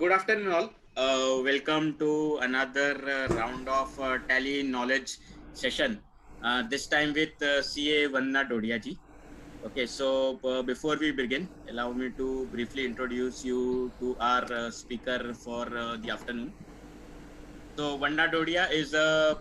Good afternoon, all. Welcome to another round of Tally Knowledge session. This time with CA Vanna Dodiaji. Okay, so before we begin, allow me to briefly introduce you to our speaker for the afternoon. So Vanna Dodia is a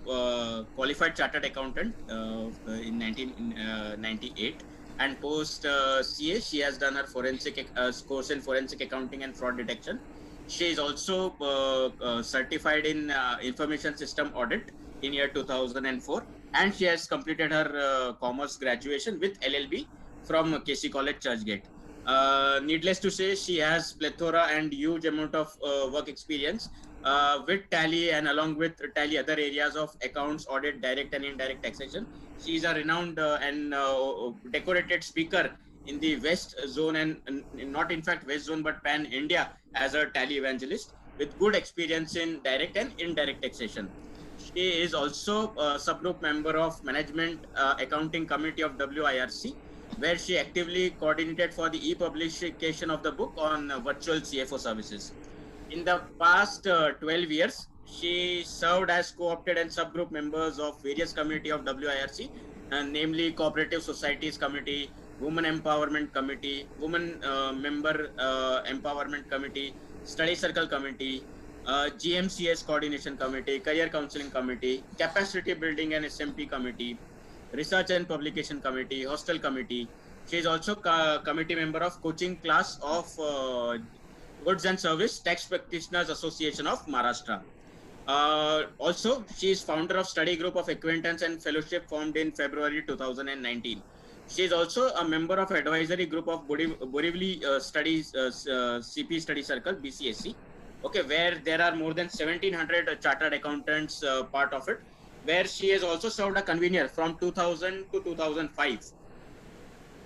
qualified chartered accountant in 1998, and post CA, she has done her forensic course in forensic accounting and fraud detection. She is also certified in information system audit in year 2004, and she has completed her commerce graduation with LLB from Casey College, Churchgate. Needless to say, she has plethora and huge amount of work experience with Tally and along with Tally other areas of accounts, audit, direct and indirect taxation. She is a renowned and decorated speaker in the West Zone and not in fact West Zone but Pan India as a Tally evangelist with good experience in direct and indirect taxation. She is also a subgroup member of Management Accounting Committee of WIRC, where she actively coordinated for the e-publication of the book on virtual CFO services. In the past 12 years, she served as co-opted and subgroup members of various committee of WIRC, namely Cooperative Societies Committee, Women Empowerment Committee, Women Member Empowerment Committee, Study Circle Committee, GMCS Coordination Committee, Career Counseling Committee, Capacity Building and SMP Committee, Research and Publication Committee, Hostel Committee. She is also committee member of coaching class of Goods and Service Tax Practitioners Association of Maharashtra. Also, she is founder of study group of acquaintance and fellowship formed in February 2019. She is also a member of advisory group of Borivali Studies CP Study Circle BCSC. Okay, where there are more than 1700 chartered accountants part of it, where she has also served a convener from 2000 to 2005.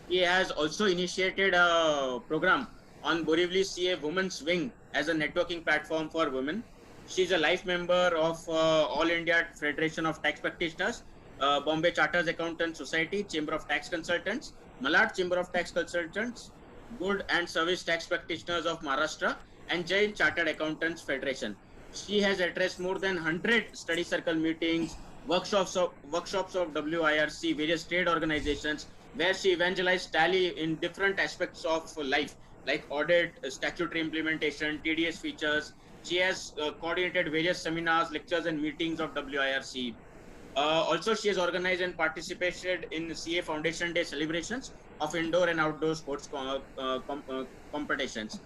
He has also initiated a program on Borivali CA Women's Wing as a networking platform for women. She is a life member of All India Federation of Tax Practitioners, Bombay Chartered Accountants Society, Chamber of Tax Consultants, Malad Chamber of Tax Consultants, Good and Service Tax Practitioners of Maharashtra, and Jain Chartered Accountants Federation. She has addressed more than 100 study circle meetings, workshops of WIRC, various trade organizations, where she evangelized Tally in different aspects of life, like audit, statutory implementation, TDS features. She has coordinated various seminars, lectures, and meetings of WIRC. Also, she has organized and participated in CA Foundation Day celebrations of indoor and outdoor sports competitions.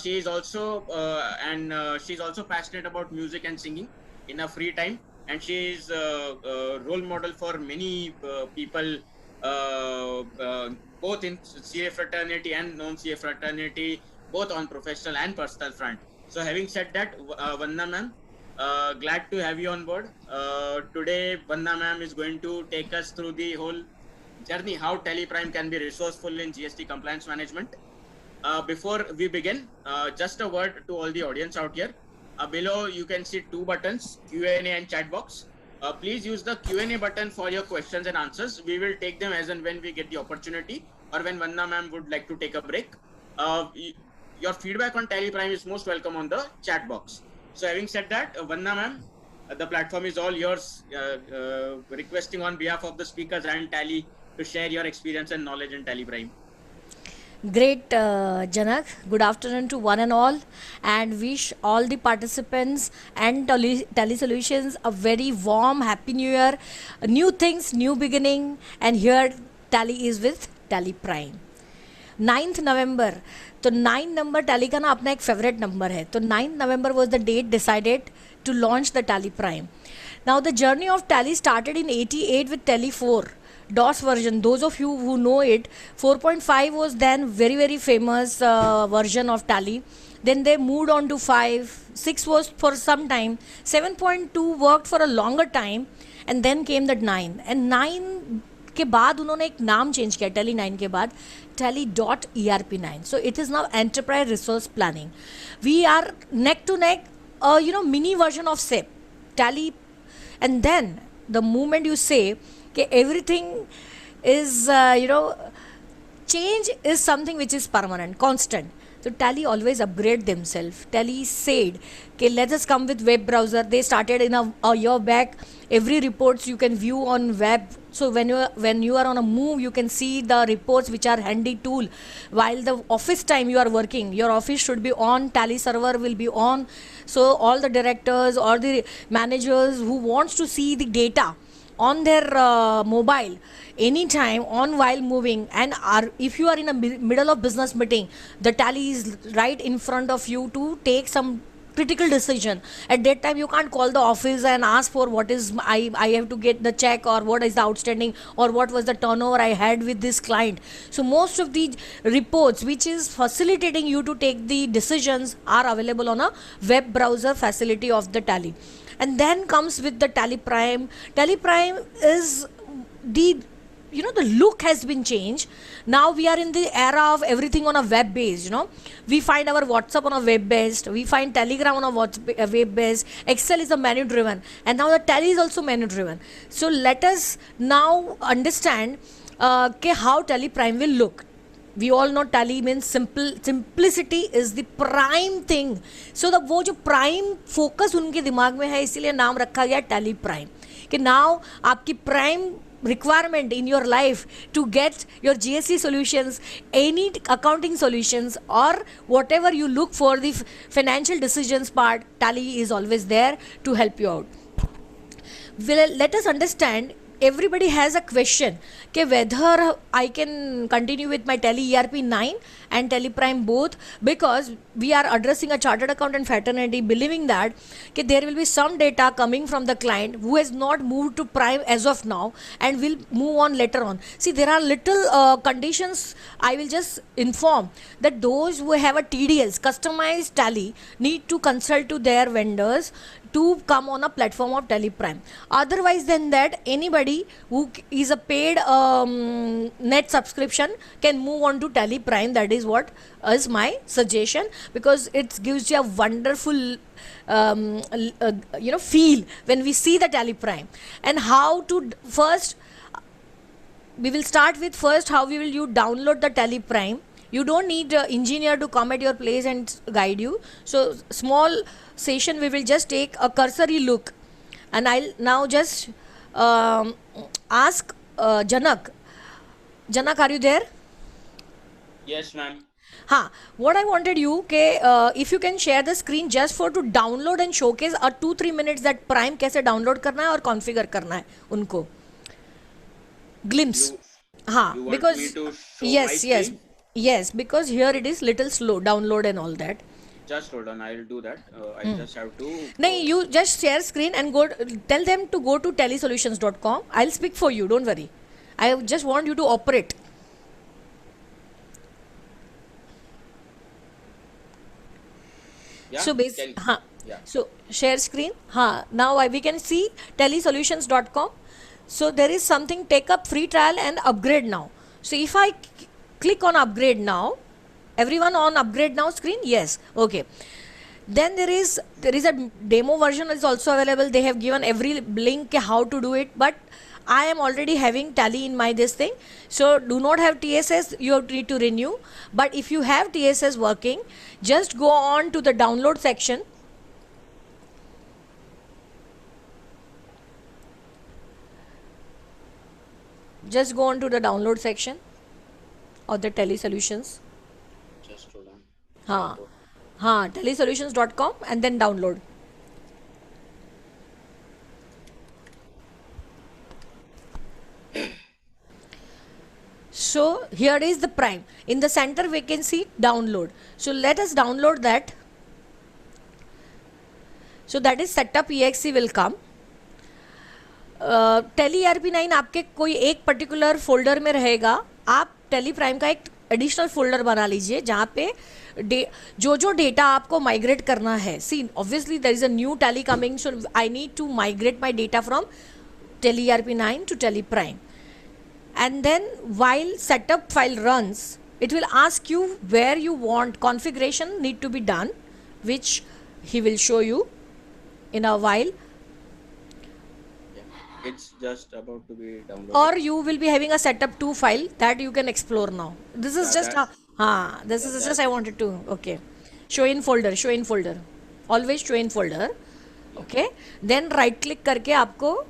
She is also she's also passionate about music and singing in her free time, and she is a role model for many people, both in CA fraternity and non-CA fraternity, both on professional and personal front. So, having said that, Vanna ma'am, glad to have you on board. Today, Vanna ma'am is going to take us through the whole journey how Tally Prime can be resourceful in GST compliance management. Before we begin, just a word to all the audience out here. Below, you can see two buttons, Q&A and chat box. Please use the Q&A button for your questions and answers. We will take them as and when we get the opportunity, or when Vanna ma'am would like to take a break. Your feedback on Tally Prime is most welcome on the chat box. So having said that, Vanna ma'am, the platform is all yours. Requesting on behalf of the speakers and Tally to share your experience and knowledge in Tally Prime. Great, Janak. Good afternoon to one and all, and wish all the participants and Tally Solutions a very warm Happy New Year. New things, new beginning, and here Tally is with Tally Prime. 9th नवंबर, तो 9 number tally का ना अपना एक favourite number है. तो 9th November was the date decided to launch the Tally Prime. Now the journey of Tally started in 88 with Tally 4 DOS version. Those of you who know it, 4.5 was then very famous version of Tally. Then they moved on to 5. 6 was for some time. 7.2 worked for a longer time, and then came the 9. And 9 के बाद उन्होंने एक नाम change किया Tally 9 के बाद, Tally.ERP9. So it is now Enterprise Resource Planning. We are neck to neck, mini version of SAP, Tally. And then the moment you say that everything is, change is something which is permanent, constant. So Tally always upgrade themselves. Tally said, okay, let us come with web browser. They started in a year back. Every reports you can view on web. So when you are on a move, you can see the reports which are handy tool. While the office time you are working, your office should be on. Tally server will be on. So all the directors or the managers who wants to see the data on their mobile anytime on while moving, and are if you are in a middle of business meeting, the Tally is right in front of you to take some critical decision. At that time you can't call the office and ask for what is I have to get the check, or what is the outstanding, or what was the turnover I had with this client. So most of the reports which is facilitating you to take the decisions are available on a web browser facility of the Tally. And then comes with the Tally Prime. Tally Prime is the, the look has been changed. Now we are in the era of everything on a web based. We find our WhatsApp on a web based, we find Telegram on a web based, Excel is a menu driven, and now the Tally is also menu driven. So let us now understand how Tally Prime will look. We all know Tally means simplicity is the prime thing. So the वो जो prime focus उनके दिमाग में है, इसीलिए नाम रखा गया Tally Prime. कि now आपकी prime requirement in your life to get your GST solutions, any accounting solutions, or whatever you look for the financial decisions part, Tally is always there to help you out. Well, let us understand. Everybody has a question कि whether I can continue with my Tally ERP 9 and Tally Prime both, because we are addressing a chartered accountant fraternity, believing that कि there will be some data coming from the client who has not moved to Prime as of now and will move on later on. See, there are little conditions. I will just inform that those who have a TDS, customized Tally, need to consult to their vendors to come on a platform of Tally Prime. Otherwise than that, anybody who is a paid net subscription can move on to Tally Prime. That is what is my suggestion, because it gives you a wonderful feel when we see the Tally Prime. And how to first, we will start with first how will you download the Tally Prime. You don't need an engineer to come at your place and guide you. So small session we will just take a cursory look, and I'll now just ask Janak. Janak, are you there? Yes, ma'am. What I wanted you, if you can share the screen just for to download and showcase a 2-3 minutes that Prime कैसे download करना है और configure करना है उनको. Glimpse. You because want me to show yes, my yes, because here it is little slow download and all that. Just hold on, I'll do that. I just have to. No, you just share screen and go. Tell them to go to tellysolutions.com. I'll speak for you. Don't worry. I just want you to operate. Yeah. So Yeah. So share screen. Now we can see tellysolutions.com. So there is something, take up free trial and upgrade now. So if I click on upgrade now, everyone on upgrade now screen? Yes. Okay. Then there is a demo version is also available. They have given every link how to do it, but I am already having Tally in my this thing. So do not have TSS, you need to renew. But if you have TSS working, just go on to the download section. Just go on to the download section of the Tally Solutions. Just hold on. Tellysolutions.com and then download. So here is the Prime. In the center we can see download. So let us download that. So that is setup exe will come. Tally ERP 9 आपके कोई एक particular folder में रहेगा. आप Tally Prime का एक additional folder बना लीजिए जहाँ पे जो डेटा आपको माइग्रेट करना है. See obviously there is a new Tally coming, so I need to migrate my data from Tally ERP 9 to Tally Prime. And then while setup file runs, it will ask you where you want configuration need to be done, which he will show you in a while. It's just about to be downloaded. Or you will be having a setup 2 file that you can explore now. This is just हाँ, this is just I wanted to, okay. Show in folder. Always show in folder. Okay. Then right click करके आपको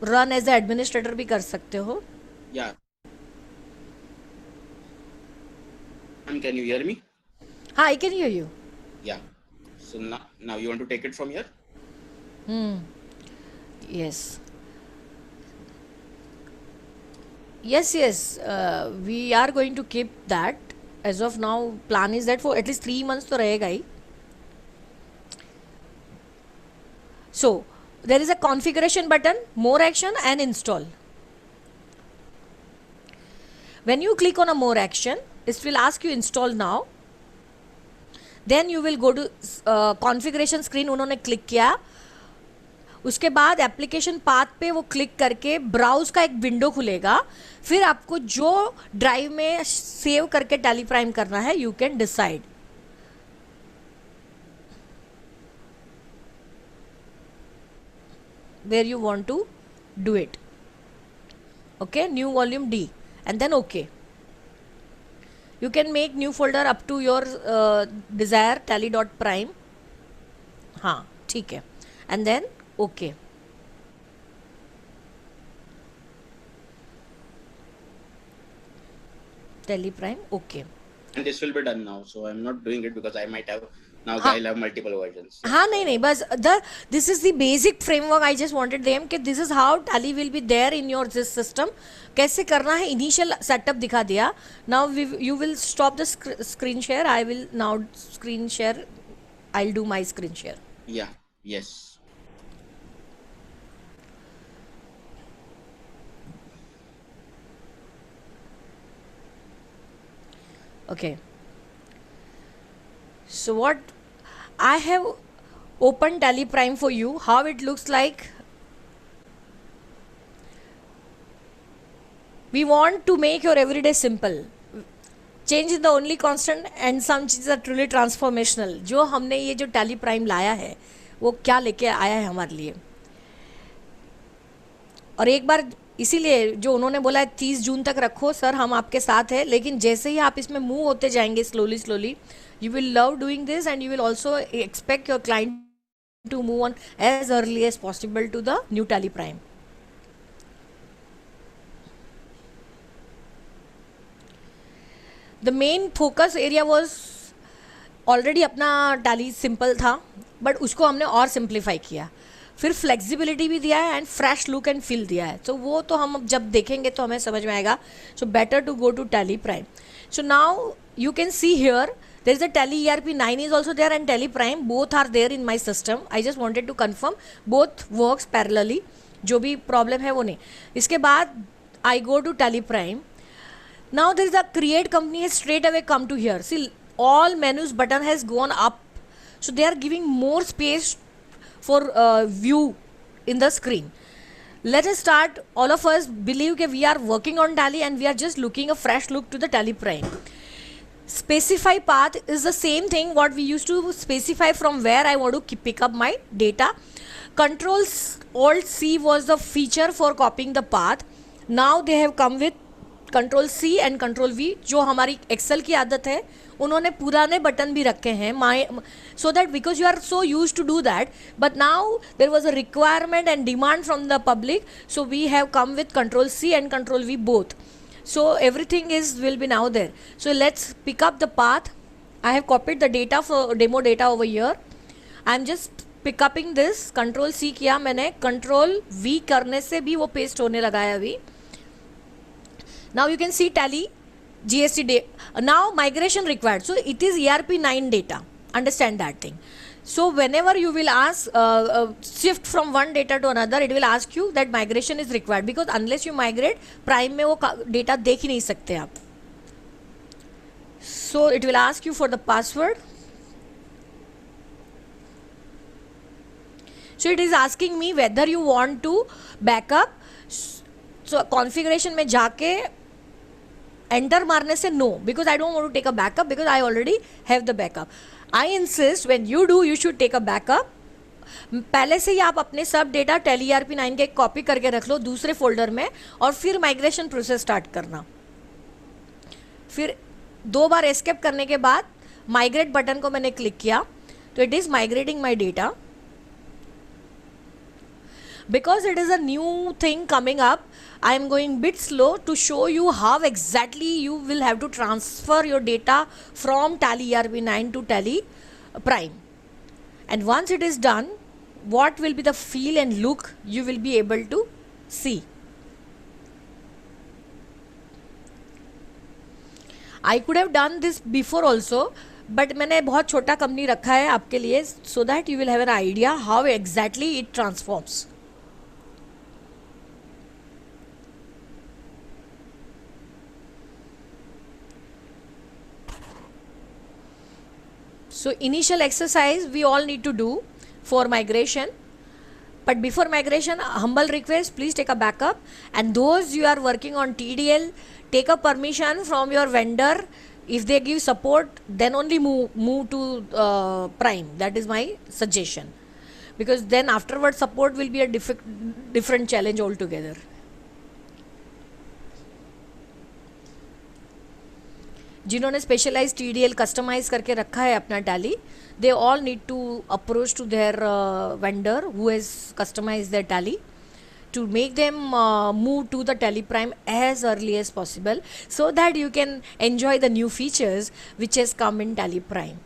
run as a administrator भी कर सकते हो. Yeah. Can you hear me? हाँ, I can hear you. Yeah. So now you want to take it from here? Yes. Yes. We are going to keep that. As of now, plan is that for at least 3 months तो रहेगा ही. So, there is a configuration button, more action and install. When you click on a more action, it will ask you install now. Then you will go to configuration screen, उन्होंने click किया. उसके बाद application path पे वो click करके browse का एक window खुलेगा. फिर आपको जो ड्राइव में सेव करके टैली प्राइम करना है, you can decide. Where you want to do it. Okay, new volume D and then OK. You can make new folder up to your desire tally.prime. हाँ, ठीक है. And then OK. Tally prime OK. And this will be done now. So I'm not doing it because I might have now I'll have multiple versions. हाँ नहीं बस this is the basic framework. I just wanted them कि this is how tally will be there in your this system. कैसे करना है initial setup दिखा दिया. Now you will stop the screen share. I will now screen share. I'll do my screen share. Yeah. Yes. Okay. So what I have opened Tally Prime for you, how it looks like. We want to make your everyday simple. Change is the only constant and some changes are truly transformational. जो हमने ये जो Tally Prime लाया है वो क्या लेके आया है हमारे लिए. और एक बार इसीलिए जो उन्होंने बोला है 30 जून तक रखो सर, हम आपके साथ हैं. लेकिन जैसे ही आप इसमें मूव होते जाएंगे slowly you will love doing this and you will also expect your client to move on as early as possible to the new Tally Prime. The main focus area was already अपना Tally simple था, but उसको हमने और simplify किया. फिर flexibility भी दिया है and fresh look and feel दिया है. तो वो तो हम जब देखेंगे तो हमें समझ में आएगा. So better to go to Tally Prime. So now you can see here there is a Tally ERP 9 is also there and Tally Prime, both are there in my system. I just wanted to confirm both works parallelly. जो भी problem है वो नहीं. इसके बाद I go to Tally Prime. Now there is a create company has straight away come to here. See, all menus button has gone up. So they are giving more space for view in the screen. Let us start. All of us believe that we are working on Tally and we are just looking a fresh look to the Tally Prime. Specify path is the same thing what we used to specify from where I want to pick up my data. Control Alt C was the feature for copying the path. Now they have come with Control C and Control V. जो हमारी Excel की आदत है उन्होंने पुराने button भी रखे हैं so that because you are so used to do that, but now there was a requirement and demand from the public, so we have come with Control C and Control V both. So everything will be now there. So let's pick up the path. I have copied the data for demo data over here. I am just pick upping this. Control C किया मैंने, Control V करने से भी वो paste होने लगा है अभी. Now you can see Tally GST data. Now migration required. So it is ERP 9 data. Understand that thing. So whenever you will ask shift from one data to another, it will ask you that migration is required, because unless you migrate Prime में वो data देख ही नहीं सकते आप. So it will ask you for the password. So it is asking me whether you want to backup. So configuration में जाके enter मारने से no, because I don't want to take a backup because I already have the backup. I insist when you do you should take a backup. पहले से ही आप अपने सब data Tally ERP 9 के कॉपी करके रख लो दूसरे फोल्डर में और फिर माइग्रेशन प्रोसेस स्टार्ट करना. फिर 2 बार एस्केप करने के बाद माइग्रेट बटन को मैंने क्लिक किया तो it is migrating my data. Because it is a new thing coming up, I am going bit slow to show you how exactly you will have to transfer your data from Tally ERP9 to Tally Prime. And once it is done, what will be the feel and look you will be able to see. I could have done this before also, but मैंने बहुत छोटा company रखा है आपके लिए so that you will have an idea how exactly it transforms. So initial exercise we all need to do for migration, but before migration, humble request, please take a backup, and those you are working on TDL, take a permission from your vendor. If they give support, then only move to Prime. That is my suggestion, because then afterward support will be a different challenge altogether. जिन्होंने specialise TDL customise करके रखा है अपना Tally, they all need to approach to their vendor who has customise their Tally to make them move to the Tally Prime as early as possible so that you can enjoy the new features which has come in Tally Prime.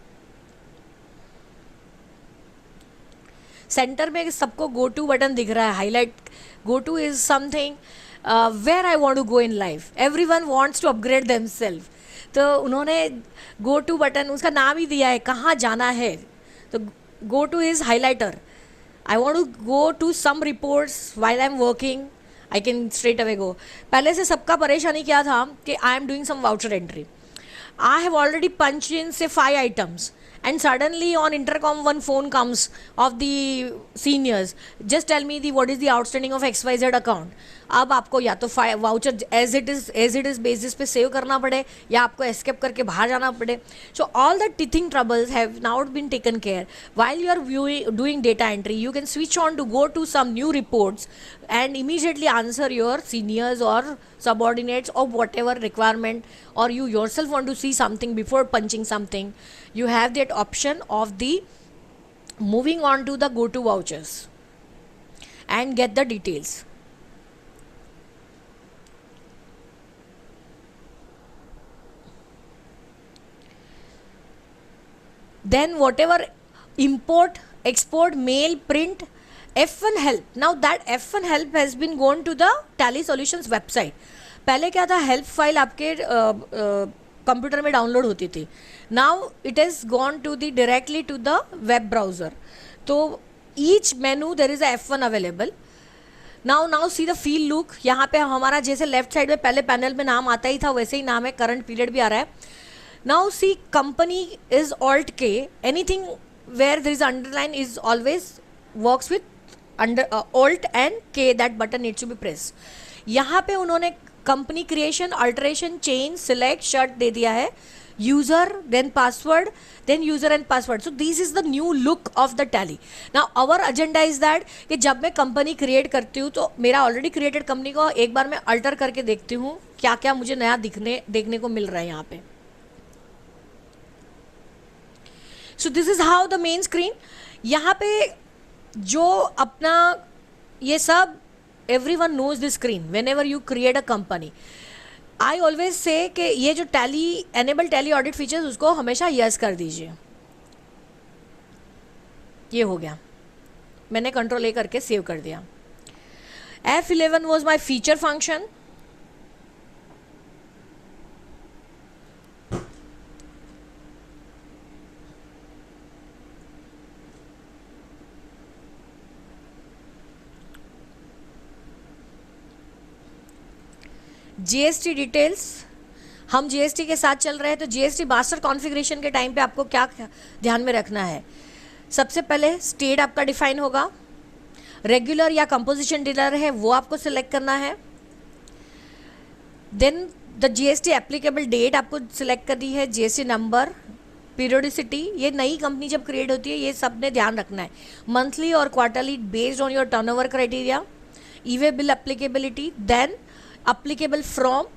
Centre में सबको go to button दिख रहा है, highlight. Go to is something where I want to go in life. Every one wants to upgrade themselves. तो उन्होंने गो to button, उसका नाम ही दिया है कहाँ जाना है. तो गो to is highlighter. I want to go to some reports while I'm working. I can straight away go. पहले से सबका परेशानी क्या था कि I am doing some voucher entry. I have already punched in say 5 items and suddenly on intercom one phone comes of the seniors. Just tell me what is the outstanding of XYZ account. अब आपको या तो voucher as it is basis पे save करना पड़े या आपको escape करके बाहर जाना पड़े. So all the teething troubles have now been taken care. while you are doing data entry, you can switch on to go to some new reports and immediately answer your seniors or subordinates or whatever requirement, or you yourself want to see something before punching something. You have that option of the moving on to the go to vouchers and get the details. Then whatever import, export, mail, print, F1 help. Now that F1 help has been gone to the Tally Solutions website. पहले क्या था, help file आपके computer में download होती थी. Now it is gone to the directly to the web browser. तो each menu there is a F1 available. Now see the feel look. यहाँ पे हमारा जैसे लेफ्ट साइड में पहले पैनल में नाम आता ही था वैसे ही नाम है, करंट पीरियड भी आ रहा है. Now see, company is Alt K. Anything where there is underline is always works with under Alt and K. That button needs to be pressed. यहाँ पे उन्होंने company creation, alteration, change, select, shut दे दिया है. User, then password, then user and password. So this is the new look of the Tally. Now our agenda is that कि जब मैं company create करती हूँ तो मेरा already created company को एक बार मैं alter करके देखती हूँ क्या क्या मुझे नया देखने को मिल रहा है यहाँ पे. So this is how the main screen. यहाँ पे जो अपना ये सब everyone knows this screen whenever you create a company. I always say कि ये जो Tally enable Tally audit features उसको हमेशा yes कर दीजिए. ये हो गया, मैंने कंट्रोल A करके सेव कर दिया. F11 was my feature function. GST details. हम GST के साथ चल रहे हैं तो GST मास्टर कॉन्फ़िगरेशन के टाइम पे आपको क्या ध्यान में रखना है. सबसे पहले स्टेट आपका डिफाइन होगा. रेगुलर या कंपोजिशन डीलर है वो आपको सिलेक्ट करना है. Then the GST applicable date आपको सिलेक्ट करनी है. GST नंबर, पीरियोडिसिटी, ये नई कंपनी जब क्रिएट होती है ये सब ने ध्यान रखना है. मंथली और quarterly based on your turnover criteria. E way bill applicability, then applicable from,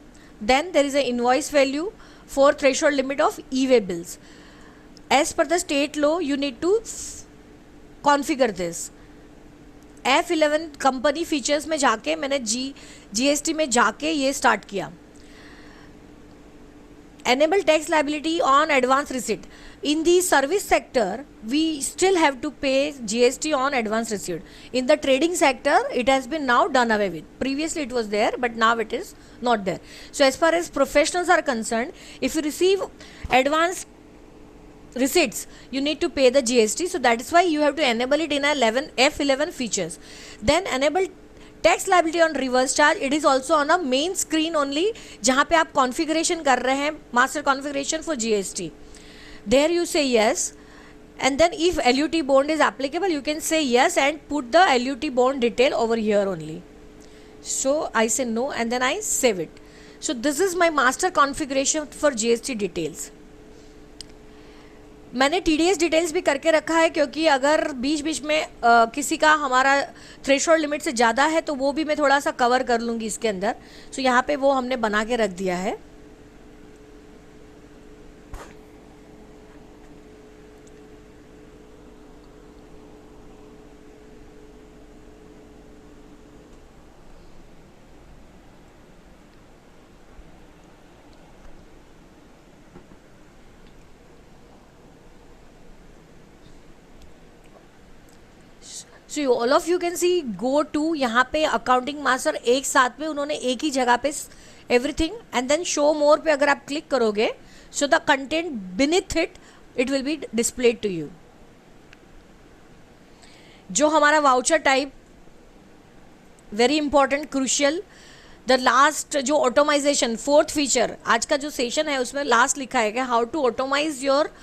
then there is a invoice value, for threshold limit of e-way bills. As per the state law, you need to configure this. F11 company features में जाके मैंने GST में जाके ये start किया. Enable tax liability on advance receipt. In the service sector, we still have to pay GST on advance receipt. In the trading sector, it has been now done away with. Previously it was there, but now it is not there. So as far as professionals are concerned, if you receive advance receipts, you need to pay the GST. So that is why you have to enable it in F11 features. Then enable tax liability on reverse charge. It is also on a main screen only, जहाँ पे आप configuration कर रहे हैं master configuration for GST. There you say yes, and then if LUT bond is applicable, you can say yes and put the LUT bond detail over here only. So I say no and then I save it. So this is my master configuration for GST details. मैंने TDS details भी करके रखा है, क्योंकि अगर बीच बीच में किसी का हमारा थ्रेशोल्ड लिमिट से ज़्यादा है तो वो भी मैं थोड़ा सा कवर कर लूँगी इसके अंदर. सो यहाँ पे वो हमने बना के रख दिया है. So all of you can see go to, यहाँ पे अकाउंटिंग मास्टर एक साथ में उन्होंने एक ही जगह पे everything, and then show more पे अगर आप क्लिक करोगे, so the content beneath it will be displayed to you. जो हमारा voucher type, very important, crucial, the last जो ऑटोमाइजेशन, फोर्थ फीचर आज का जो सेशन है उसमें लास्ट लिखा है कि how to automise your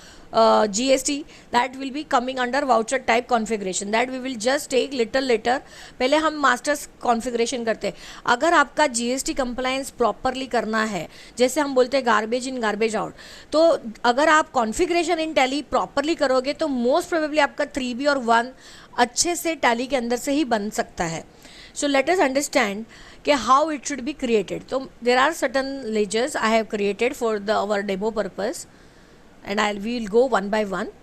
GST, that will be coming under voucher type configuration, that we will just take little later. पहले हम मास्टर्स कॉन्फ़िगरेशन करते हैं. अगर आपका GST कंप्लायंस प्रॉपरली करना है, जैसे हम बोलते हैं गार्बेज इन गार्बेज आउट, तो अगर आप कॉन्फ़िगरेशन इन टैली प्रॉपरली करोगे तो मोस्ट प्रोबेबली आपका 3B और 1 अच्छे से टैली के अंदर से ही बन सकता है. सो लेट अस अंडरस्टैंड कि how it should be created. तो there are certain ledgers I have created for the our demo purpose, and we will go one by one.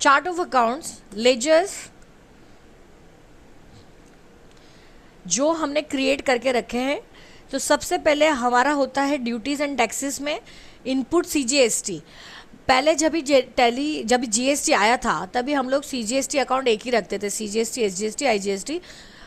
Chart of accounts, ledgers जो हमने create करके रखे हैं. तो सबसे पहले हमारा होता है ड्यूटीज़ एंड टैक्सेस में इनपुट CGST. पहले जब GST आया था तभी हम लोग CGST अकाउंट एक ही रखते थे, CGST, SGST, IGST.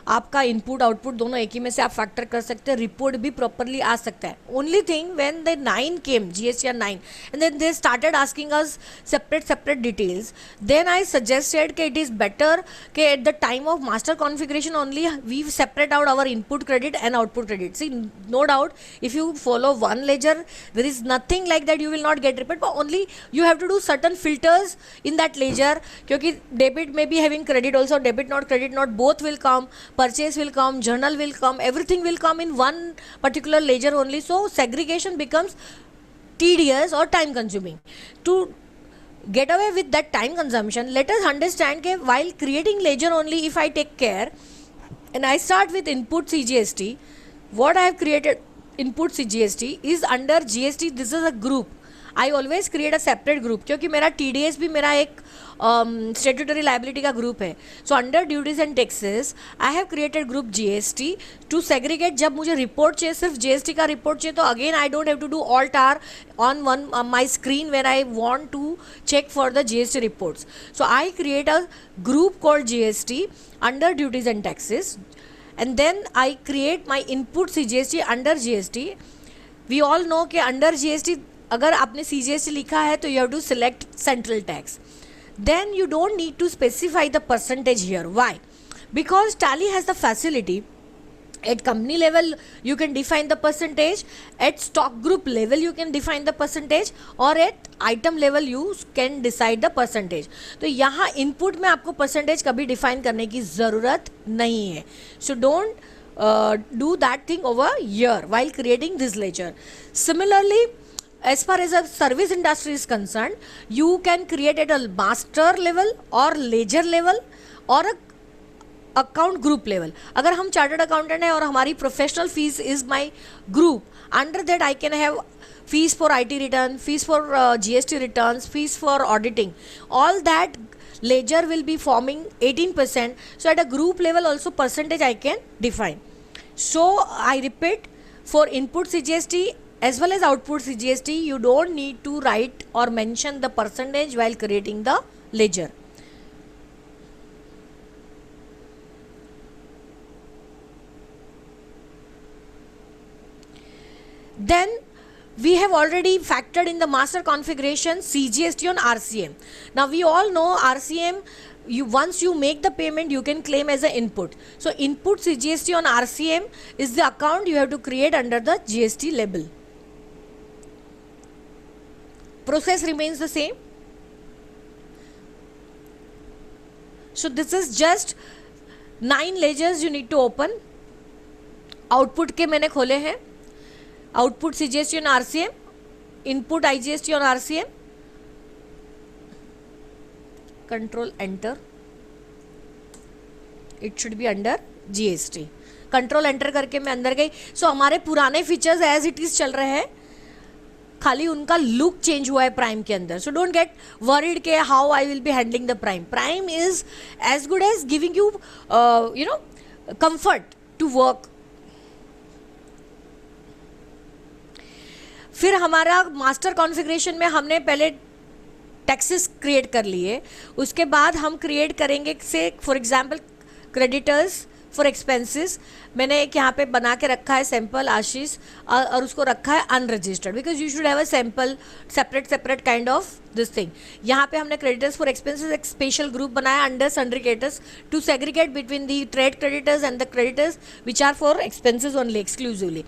आपका इनपुट आउटपुट दोनों एक ही में से आप फैक्टर कर सकते हैं, रिपोर्ट भी प्रॉपरली आ सकता है. Only thing when the 9 came, GST 9, and then they started asking us separate details, then I suggested कि इट इज़ बेटर कि at the time of master configuration only we separate out our input credit and output credit. See, no doubt if you follow one ledger, there is nothing like that you will not get report, but only you have to do certain filters in that ledger, क्योंकि debit may be having credit also, debit not credit not, both will come, purchase will come, journal will come, everything will come in one particular ledger only. So segregation becomes tedious or time consuming. To get away with that time consumption, let us understand that while creating ledger only, if I take care and I start with input CGST, what I have created input CGST is under GST, this is a group. I always create a separate group, क्योंकि मेरा TDS भी मेरा एक statutory liability का group है. So under duties and taxes I have created group GST to segregate. जब मुझे report चाहिए, सिर्फ GST का रिपोर्ट चाहिए, तो again I don't have to do all टार on one my screen when I want to check for the GST reports. So I create a group called GST under duties and taxes, and then I create my input CGST under GST. We all know कि under GST अगर आपने CGST लिखा है तो you have to select central tax. Then you don't need to specify the percentage here. Why? Because Tally has the facility. At company level you can define the percentage, at stock group level you can define the percentage, or at item level you can decide the percentage. तो यहाँ input में आपको percentage कभी define करने की ज़रूरत नहीं है. So don't do that thing over here while creating this ledger. Similarly, as far as a service industry is concerned, you can create at a master level or ledger level or a account group level. अगर हम chartered accountant हैं और हमारी professional fees is my group, under that I can have fees for IT return, fees for GST returns, fees for auditing. All that ledger will be forming 18%. So at a group level also percentage I can define. So I repeat, for input CGST as well as output CGST you don't need to write or mention the percentage while creating the ledger. Then we have already factored in the master configuration CGST on RCM. Now we all know RCM, once you make the payment you can claim as an input. So input CGST on RCM is the account you have to create under the GST label. Process remains the same. So this is just 9 ledgers you need to open. Output के मैंने खोले हैं. Output CGST on RCM, input IGST on RCM, control enter, it should be under GST. Control enter करके मैं अंदर गई. सो हमारे पुराने फीचर्स एज इट इज चल रहे हैं, खाली उनका लुक चेंज हुआ है प्राइम के अंदर. सो डोंट गेट वरीड के how I will be handling the Prime. Prime is as good as giving you comfort to work. फिर हमारा मास्टर कॉन्फ़िगरेशन में हमने पहले टैक्सेस क्रिएट कर लिए, उसके बाद हम क्रिएट करेंगे से for example creditors for expenses. मैंने एक यहाँ पे बना के रखा है सैम्पल आशीष, और उसको रखा है unregistered, because you should have a sample separate kind of this thing. यहाँ पे हमने क्रेडिटर्स फॉर एक्सपेंसेस एक स्पेशल ग्रुप बनाया under sundry creditors to segregate between the trade creditors and the creditors which are for expenses only exclusively.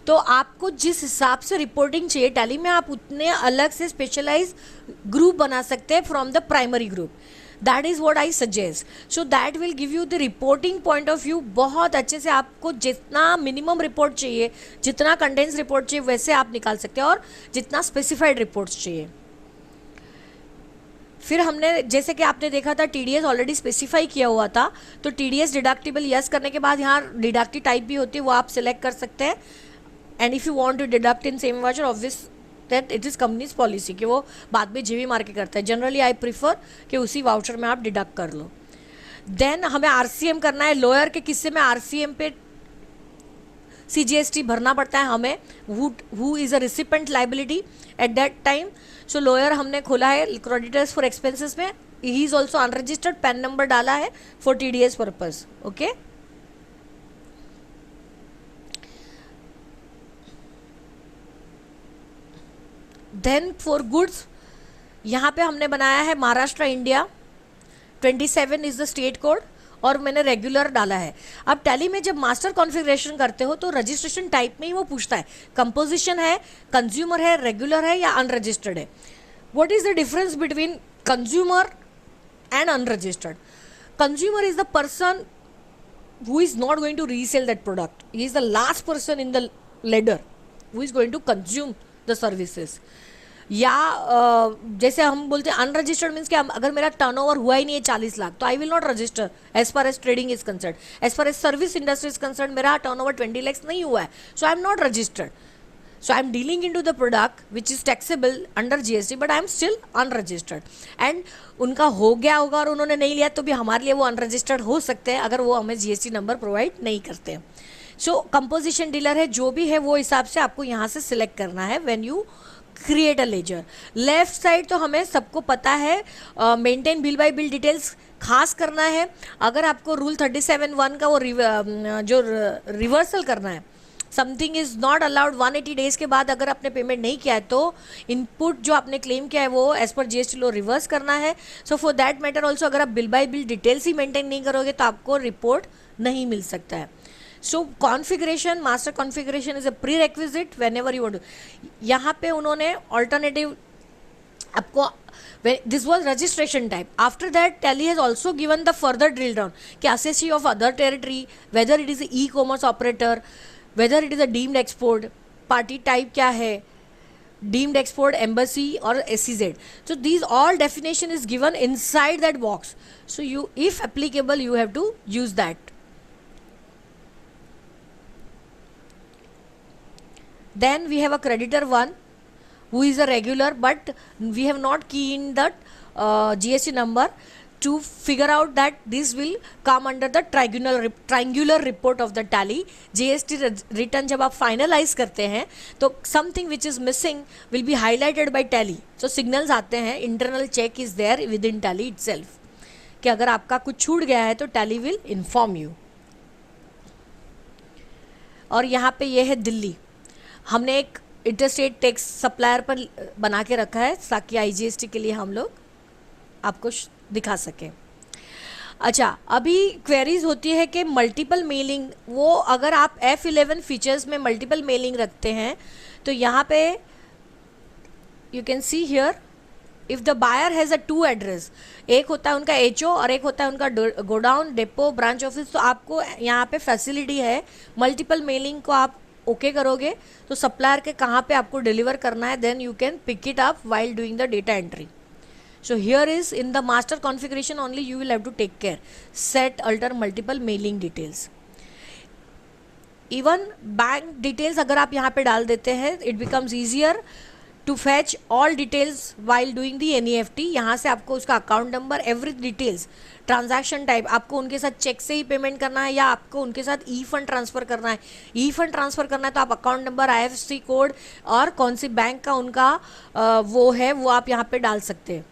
तो आपको जिस हिसाब से रिपोर्टिंग चाहिए टैली में, आप उतने अलग से स्पेशलाइज ग्रुप बना सकते हैं from the primary group. That is what I suggest. So that will give you the reporting point of view. बहुत अच्छे से आपको जितना मिनिमम रिपोर्ट चाहिए, जितना कंडेंस रिपोर्ट चाहिए, वैसे आप निकाल सकते हैं, और जितना स्पेसिफाइड रिपोर्ट्स चाहिए. फिर हमने, जैसे कि आपने देखा था, TDS ऑलरेडी स्पेसिफाई किया हुआ था. तो TDS डिडक्टिबल यस करने के बाद यहाँ डिडक्टिव टाइप भी होती है, वो आप सिलेक्ट कर सकते हैं. And if you want to deduct in same voucher, obvious that it is company's policy कि वो बाद में जीवी मार के करता है. जनरली आई प्रीफर कि उसी वाउचर में आप डिडक्ट कर लो. देन हमें RCM करना है. लोअर के किस्से में RCM पे CGST भरना पड़ता है हमें, who is a recipient liability at that time. So lower हमने खोला है क्रेडिटर्स फॉर एक्सपेंसेस में. He is also unregistered, PAN number डाला है for TDS purpose. Okay, then for goods यहाँ पे हमने बनाया है Maharashtra India, 27 is the state code, और मैंने रेगुलर डाला है. अब टैली में जब मास्टर कॉन्फ़िगरेशन करते हो तो रजिस्ट्रेशन टाइप में ही वो पूछता है कंपोजिशन है, कंज्यूमर है, रेगुलर है या अनरजिस्टर्ड है. What is the difference between consumer and unregistered? Consumer is the person who is not going to resell that product. He is the last person in the ladder who is going to consume the services. या जैसे हम बोलते हैं unregistered means कि अगर मेरा turnover हुआ ही नहीं है 40 लाख तो I will not register as far as trading is concern. As far as service industry is concern मेरा टर्नओवर 20 लाख नहीं हुआ है, so I am not registered. So I am dealing into the product which is taxable under GST, but I am still unregistered. And उनका हो गया होगा और उन्होंने नहीं लिया तो भी हमारे लिए वो अनरजिस्टर्ड हो सकते हैं अगर वो हमें GST नंबर प्रोवाइड नहीं करते हैं. सो कंपोजिशन डीलर है, जो भी है वो हिसाब से आपको यहाँ से सिलेक्ट करना है when you create a ledger. Left side तो हमें सबको पता है, maintain bill by bill details खास करना है. अगर आपको रूल 37(1) का वो जो रिवर्सल करना है, something is not allowed 180 days के बाद अगर आपने पेमेंट नहीं किया है तो इनपुट जो आपने क्लेम किया है वो as per GST law reverse करना है. So for that matter also अगर आप बिल बाय बिल डिटेल्स ही मेंटेन नहीं करोगे तो आपको रिपोर्ट नहीं मिल सकता है. So configuration, master configuration is a prerequisite whenever you want to. यहाँ पे उन्होंने ऑल्टरनेटिव आपको, this was registration type. After that Tally has also given the further drill down कि assessee of other territory, whether it is a e-commerce operator, whether it is a deemed export, party type क्या है, deemed export, embassy or SEZ. So these all definition is given inside that box. So you, if applicable, you have to use that. Then we have a creditor one who is a regular, but we have not keyed that GST number to figure out that this will come under the triangular report of the Tally. GST return जब आप finalize करते हैं तो something which is missing will be highlighted by Tally. So signals आते हैं, internal check is there within Tally itself कि अगर आपका कुछ छूट गया है तो Tally will inform you. और यहाँ पे ये है दिल्ली, हमने एक इंटरस्टेट टैक्स सप्लायर पर बना के रखा है ताकि IGST के लिए हम लोग आपको दिखा सकें. अच्छा, अभी क्वेरीज होती है कि मल्टीपल मेलिंग, वो अगर आप F11 फीचर्स में मल्टीपल मेलिंग रखते हैं तो यहाँ पे you can see here if the buyer has a 2 address, एक होता है उनका HO और एक होता है उनका गोडाउन, डेपो, ब्रांच ऑफिस, तो आपको यहाँ पे फैसिलिटी है मल्टीपल मेलिंग को आप ओके करोगे तो सप्लायर के कहाँ पे आपको डिलीवर करना है, then you can pick it up while doing the data entry. So here is in the master configuration only you will have to take care, set, alter multiple mailing details. Even bank details अगर आप यहाँ पे डाल देते हैं it becomes easier to fetch all details while doing the NEFT. यहाँ से आपको उसका account number, every details, transaction type, आपको उनके साथ चेक से ही पेमेंट करना है या आपको उनके साथ ई फंड ट्रांसफ़र करना है. ई फंड ट्रांसफ़र करना है तो आप अकाउंट नंबर, IFSC कोड और कौन सी बैंक का उनका वो है वो आप यहाँ पे डाल सकते हैं.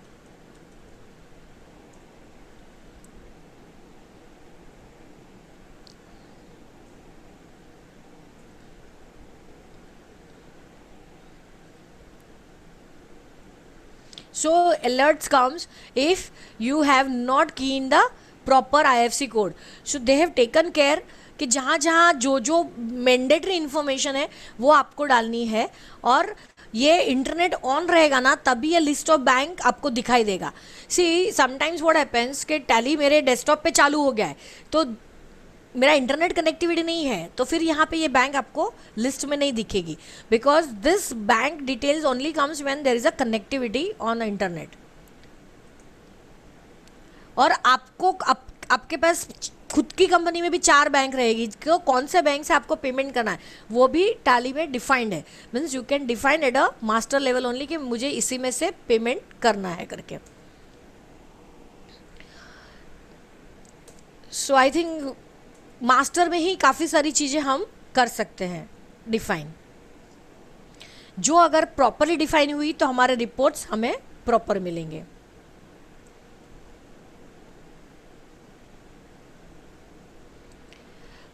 So alerts comes if you have not keyed the proper IFSC code. So they have taken care कि जहाँ जहाँ जो मैंडेटरी इन्फॉर्मेशन है वो आपको डालनी है और ये इंटरनेट ऑन रहेगा ना तभी ये लिस्ट ऑफ बैंक आपको दिखाई देगा. सी समटाइम्स व्हाट हैपेंस कि टैली मेरे डेस्कटॉप पे चालू हो गया है तो मेरा इंटरनेट कनेक्टिविटी नहीं है तो फिर यहाँ पे ये बैंक आपको लिस्ट में नहीं दिखेगी, because this bank details only comes when there is a connectivity on internet. और आपको आपके पास खुद की कंपनी में भी 4 बैंक रहेगी, क्यों, कौन से बैंक से आपको पेमेंट करना है वो भी टैली में डिफाइंड है. Means you can define at a master level only कि मुझे इसी में से पेमेंट करना है करके. सो आई थिंक मास्टर में ही काफ़ी सारी चीज़ें हम कर सकते हैं डिफाइन, जो अगर प्रॉपरली डिफाइन हुई तो हमारे रिपोर्ट्स हमें प्रॉपर मिलेंगे.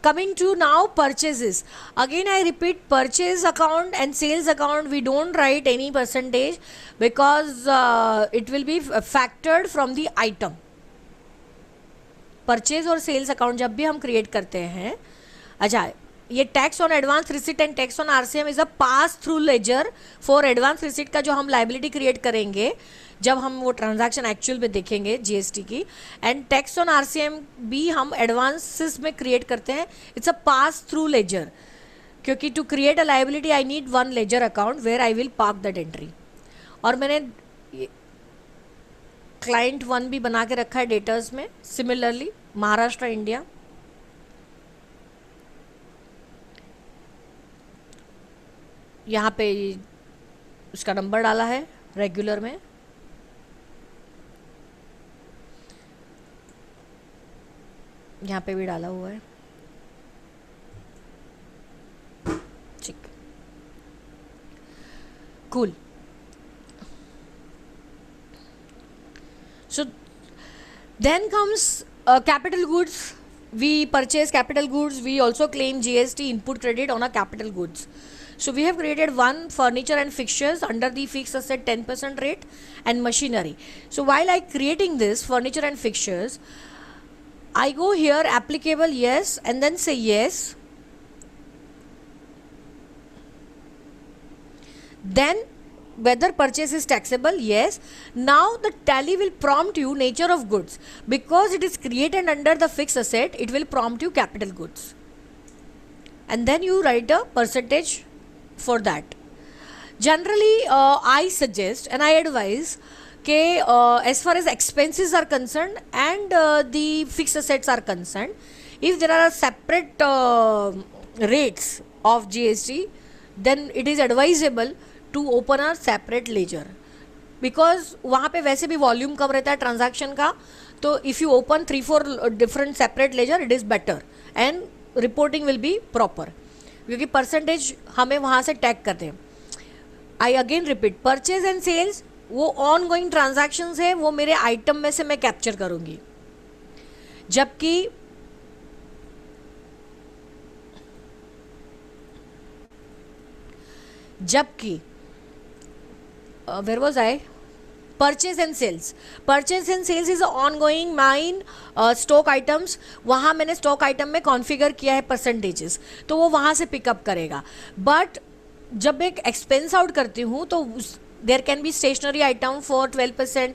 Coming to now purchases, again I repeat, purchase account and sales account we don't write any percentage because it will be factored from the item. Purchase और sales account जब भी हम create करते हैं, अच्छा ये tax on advance receipt and tax on RCM is a pass through ledger for advance receipt का जो हम लाइबिलिटी क्रिएट करेंगे जब हम वो ट्रांजैक्शन एक्चुअल में देखेंगे GST की, एंड टैक्स ऑन RCM भी हम एडवांसेस में क्रिएट करते हैं. It's a pass through ledger क्योंकि to create a liability I need one ledger account where I will park that entry. और मैंने क्लाइंट 1 भी बना के रखा है डेटर्स में. सिमिलरली महाराष्ट्र इंडिया, यहाँ पे उसका नंबर डाला है रेगुलर में, यहाँ पे भी डाला हुआ है, ठीक, cool. So then comes capital goods. We purchase capital goods. We also claim GST input credit on our capital goods. So we have created one furniture and fixtures under the fixed asset 10% rate and machinery. So while I creating this furniture and fixtures, I go here applicable yes and then say yes. Then whether purchase is taxable, yes. Now the tally will prompt you nature of goods. Because it is created under the fixed asset, it will prompt you capital goods. And then you write a percentage for that. Generally, I suggest and I advise as far as expenses are concerned and the fixed assets are concerned, if there are separate rates of GST, then it is advisable to open a separate ledger, because वहाँ पे वैसे भी volume कम रहता है transaction का, तो if you open 3-4 different separate ledger it is better and reporting will be proper, क्योंकि percentage हमें वहाँ से टैग करते हैं. I again repeat, purchase and sales वो ऑन गोइंग ट्रांजैक्शंस है, वो मेरे आइटम में से मैं कैप्चर करूँगी. जबकि where was I? Purchase and sales. Purchase and sales is ongoing mine stock items. वहाँ मैंने stock item में कॉन्फ़िगर किया है परसेंटेजेस, तो वो वहाँ से पिकअप करेगा. बट जब एक एक्सपेंस आउट करती हूँ तो there can be stationery item for 12%,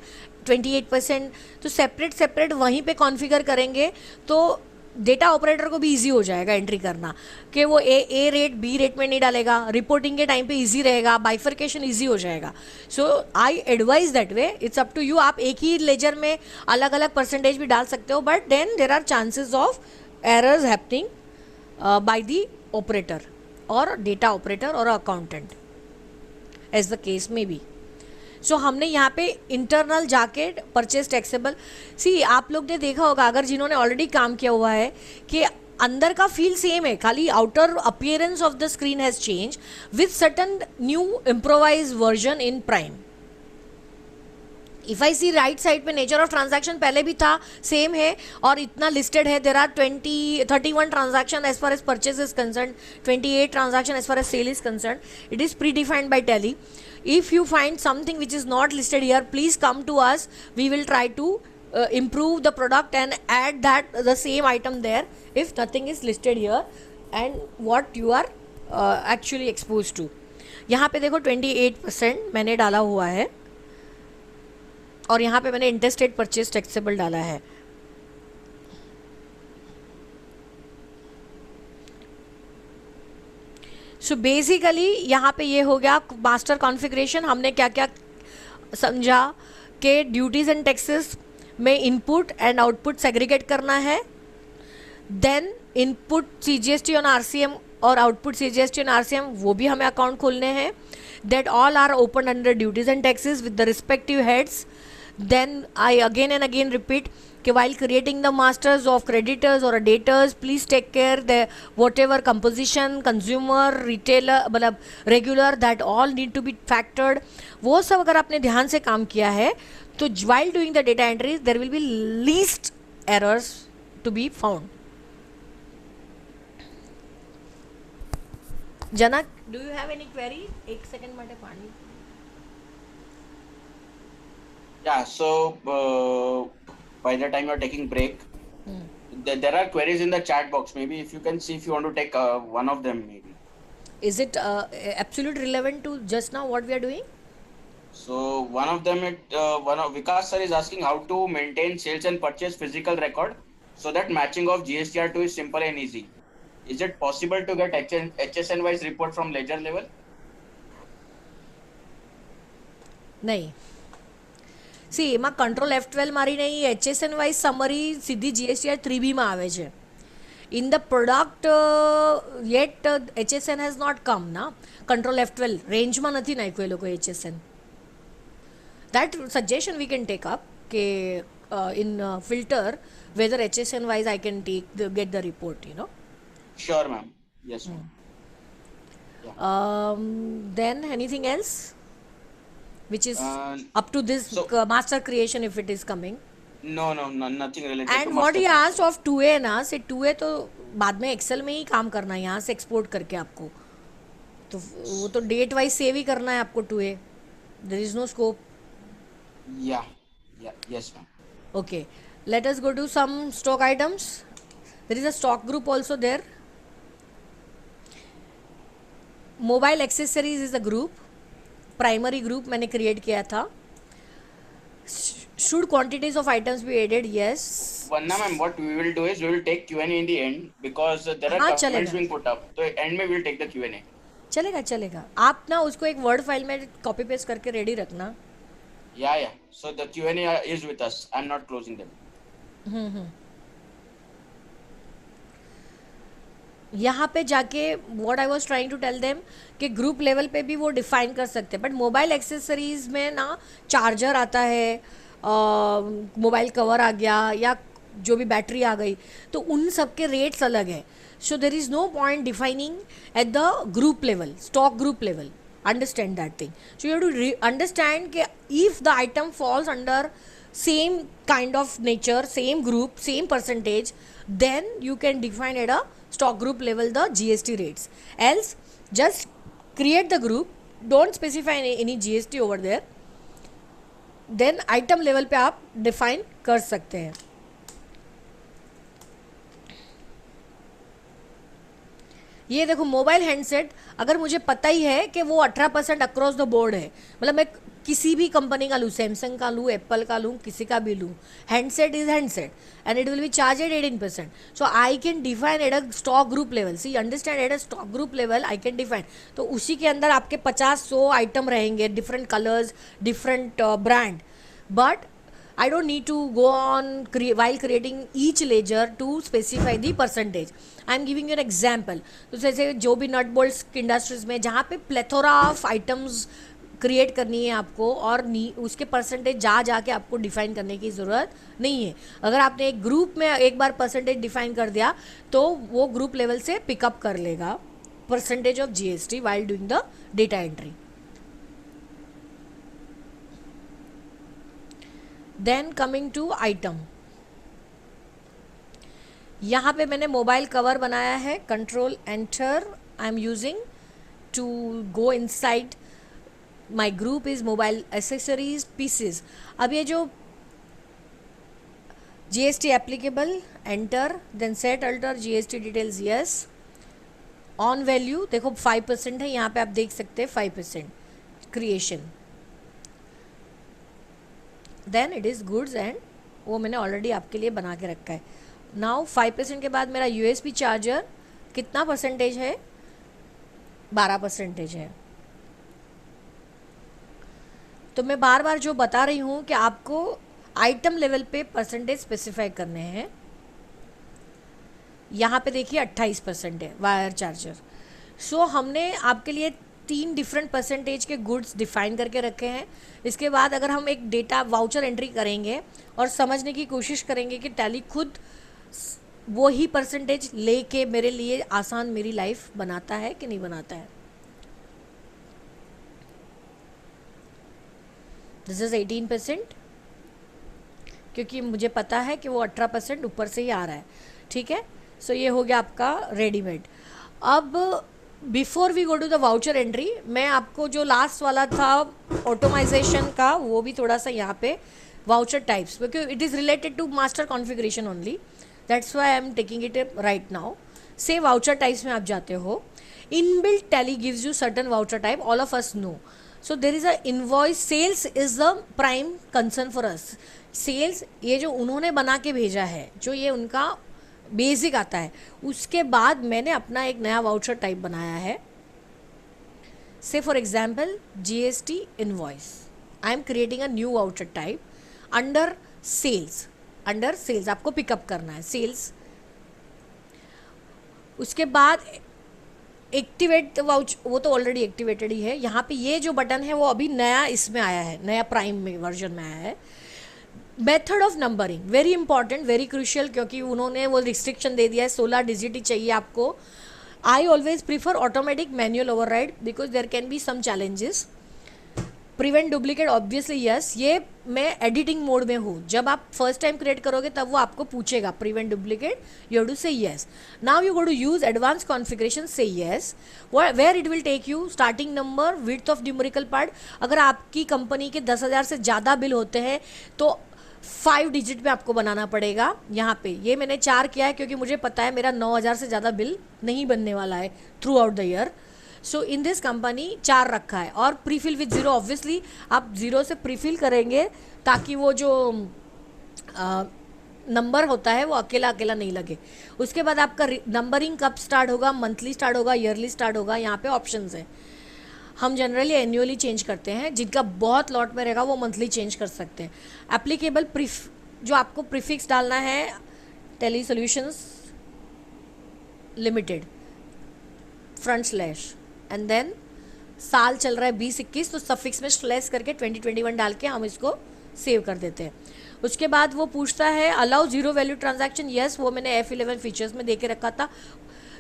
28%, तो सेपरेट वहीं पे कॉन्फ़िगर करेंगे तो डेटा ऑपरेटर को भी इजी हो जाएगा एंट्री करना, कि वो ए रेट बी रेट में नहीं डालेगा, रिपोर्टिंग के टाइम पे इजी रहेगा, बाइफर्केशन इजी हो जाएगा. So I advise that way, it's up to you. आप एक ही लेजर में अलग अलग परसेंटेज भी डाल सकते हो, but then there are chances of errors happening by the operator और डेटा ऑपरेटर और अकाउंटेंट एज द केस में बी. सो हमने यहाँ पे इंटरनल जाके परचेज टैक्सेबल, सी आप लोग ने देखा होगा अगर जिन्होंने ऑलरेडी काम किया हुआ है कि अंदर का फील सेम है, खाली outer appearance of the screen has change with certain new improvise version in Prime. If I see right side पे नेचर ऑफ ट्रांजैक्शन पहले भी था, सेम है और इतना लिस्टेड है. There are 31 transaction as far as purchase is concern, 28 transaction as far as sale is concern. It is predefined by Tally. If you find something which is not listed here, please come to us. We will try to improve the product and add the same item there if nothing is listed here and what you are actually exposed to. यहाँ पे देखो 28% मैंने डाला हुआ है और यहाँ पे मैंने इंटरस्टेट परचेज टैक्सेबल डाला है. सो बेसिकली यहाँ पे ये हो गया मास्टर कॉन्फ़िगरेशन. हमने क्या क्या समझा कि ड्यूटीज़ एंड टैक्सेस में इनपुट एंड आउटपुट सेग्रीगेट करना है, then input CGST on RCM और आउटपुट CGST ऑन RCM वो भी हमें अकाउंट खोलने हैं. That all are open under duties and taxes with the respective heads. Then I again and again repeat कि while creating the masters of creditors or debtors, please take care the whatever composition, consumer, retailer मतलब regular, that all need to be factored. वो सब अगर आपने ध्यान से काम किया है तो while doing the data entries there will be least errors to be found. Janak, do you have any query? एक सेकंड માટે પાણી. Yeah, so by the time you're taking break, there are queries in the chat box. Maybe if you can see if you want to take one of them, maybe. Is it absolutely relevant to just now what we are doing? So one of them, Vikas sir is asking how to maintain sales and purchase physical record so that matching of GSTR2 is simple and easy. Is it possible to get HSN wise report from ledger level? નહીં. C એમાં control F12 મારીને HSN wise summary સીધી GSTR 3B માં આવે છે. In the product, yet HSN has not come na. Control F12 range માં નથી નાખ્યું એ લોકો HSN. That suggestion we can take up કે in filter whether HSN wise I can get the report, you know. Sure, ma'am. Yes, ma'am. Then anything else which is up to this master creation if it is coming? No, nothing related And to what master he asked of 2A ना, से 2A तो बाद में Excel में ही काम करना है, यहाँ से एक्सपोर्ट करके आपको, तो वो तो डेट वाइज सेव ही करना है आपको 2A. There is no scope. Yeah, yes, ma'am. Okay, let us go to some stock items. There is a stock group also there. Mobile accessories is a group, primary group मैंने create किया था. Should quantities of items be added? Yes. Vanna ma'am, what we will do is we will take Q&A in the end because there are comments चलेगा. being put up. So end में we will take the Q&A. चलेगा. आप ना उसको एक word file में copy paste करके ready रखना. Yeah. So the Q&A is with us. I'm not closing them. यहाँ पे जाके what I was trying to tell them कि ग्रुप लेवल पे भी वो डिफाइन कर सकते हैं, बट मोबाइल एक्सेसरीज में ना चार्जर आता है, मोबाइल कवर आ गया या जो भी बैटरी आ गई, तो उन सब के रेट्स अलग है. So there is no point defining at the group level, stock group level. Understand that thing. So you have to understand कि if the item falls under same kind of nature, same group, same percentage, then you can define at a stock group level the GST rates. Else just create the group, don't specify any GST over there, then item level पे आप define कर सकते हैं. ये देखो mobile handset, अगर मुझे पता ही है कि वो 18% अक्रॉस द बोर्ड है, मतलब मैं किसी भी कंपनी का लूँ, सैमसंग का लूँ, एप्पल का लूँ, किसी का भी लूँ, handset is handset and it will be charge at 18%. So I can define at a stock group level. See understand, at a stock group level I can define. तो उसी के अंदर आपके 50-100 आइटम रहेंगे, different colours, different brand, but I don't need to go on while creating each ledger to specify the percentage. I am giving you an example. तो जैसे जो भी नट बोल्ट्स इंडस्ट्रीज में जहाँ पे प्लेथोरा ऑफ आइटम्स क्रिएट करनी है आपको और उसके परसेंटेज जाके आपको डिफाइन करने की ज़रूरत नहीं है. अगर आपने एक ग्रुप में एक बार परसेंटेज डिफाइन कर दिया तो वो ग्रुप लेवल से पिकअप कर लेगा percentage of GST while doing the data entry. Then coming to item, यहाँ पे मैंने मोबाइल कवर बनाया है. Control enter I am using to go inside. My group is mobile accessories pieces. अब ये जो GST applicable, enter, then set alter GST details, yes. On value देखो 5% है, यहाँ पे आप देख सकते हैं 5% creation. Then it is goods and वो मैंने ऑलरेडी आपके लिए बना के रखा है. नाउ 5% के बाद मेरा USB चार्जर कितना परसेंटेज है? 12% है. तो मैं बार बार जो बता रही हूँ कि आपको आइटम लेवल पे परसेंटेज स्पेसिफाई करने हैं. यहाँ पे देखिए 28% है वायर चार्जर. सो हमने आपके लिए 3 डिफरेंट परसेंटेज के गुड्स डिफाइन करके रखे हैं. इसके बाद अगर हम एक डेटा वाउचर एंट्री करेंगे और समझने की कोशिश करेंगे कि टैली खुद वो ही परसेंटेज लेके मेरे लिए आसान मेरी लाइफ बनाता है कि नहीं बनाता है. दिस इज 18% क्योंकि मुझे पता है कि वो 18% ऊपर से ही आ रहा है. ठीक है, सो ये हो गया आपका रेडीमेड. अब before we go to the voucher entry, मैं आपको जो लास्ट वाला था ऑटोमाइजेशन का वो भी थोड़ा सा यहाँ पे वाउचर टाइप्स, क्योंकि it is related to master configuration only, that's why I am taking it right now. से वाउचर टाइप्स में आप जाते हो. Inbuilt Tally gives you certain voucher type, all of us know. So there is a invoice. Sales is the prime concern for us. Sales ये जो उन्होंने बना के भेजा है, जो ये उनका बेसिक आता है, उसके बाद मैंने अपना एक नया वाउचर टाइप बनाया है. Say for example GST invoice, I am creating a new voucher type under sales. Under sales आपको पिकअप करना है सेल्स. उसके बाद एक्टिवेट वाउच, वो तो ऑलरेडी एक्टिवेटेड ही है। यहाँ पे ये जो बटन है वो अभी नया इसमें आया है, नया प्राइम में वर्जन में आया है। Method of numbering very important, very crucial, क्योंकि उन्होंने वो रिस्ट्रिक्शन दे दिया है 16 डिजिट ही चाहिए आपको। I always prefer automatic manual override because there can be some challenges. Prevent duplicate obviously yes, ये मैं एडिटिंग मोड में हूँ। जब आप फर्स्ट टाइम क्रिएट करोगे तब वो आपको पूछेगा prevent duplicate, you have to say yes. Now you go to use advance configuration, say yes, where it will take you starting number, width of numerical part. अगर आपकी कंपनी के 10,000 से ज़्यादा बिल होते हैं तो 5 डिजिट में आपको बनाना पड़ेगा। यहाँ पे ये मैंने 4 किया है क्योंकि मुझे पता है मेरा 9,000 से ज़्यादा बिल नहीं बनने वाला है through out the year. So in this company 4 रखा है। और प्रीफिल विद ज़ीरो, ऑब्वियसली आप ज़ीरो से प्रीफिल करेंगे ताकि वो जो नंबर होता है वो अकेला अकेला नहीं लगे। उसके बाद आपका नंबरिंग कब स्टार्ट होगा, मंथली स्टार्ट होगा, ईयरली स्टार्ट होगा, यहाँ पे ऑप्शंस हैं। हम जनरली एनुअली चेंज करते हैं, जिनका बहुत लॉट में रहेगा वो मंथली चेंज कर सकते हैं। एप्लीकेबल जो आपको प्रीफिक्स डालना है, Tally solutions limited front slash, and then साल चल रहा है 2021 तो सफिक्स में स्लैश करके 2021 डाल के हम इसको सेव कर देते हैं। उसके बाद वो पूछता है allow zero value transaction, yes, वो मैंने F11 फीचर्स में दे के रखा था।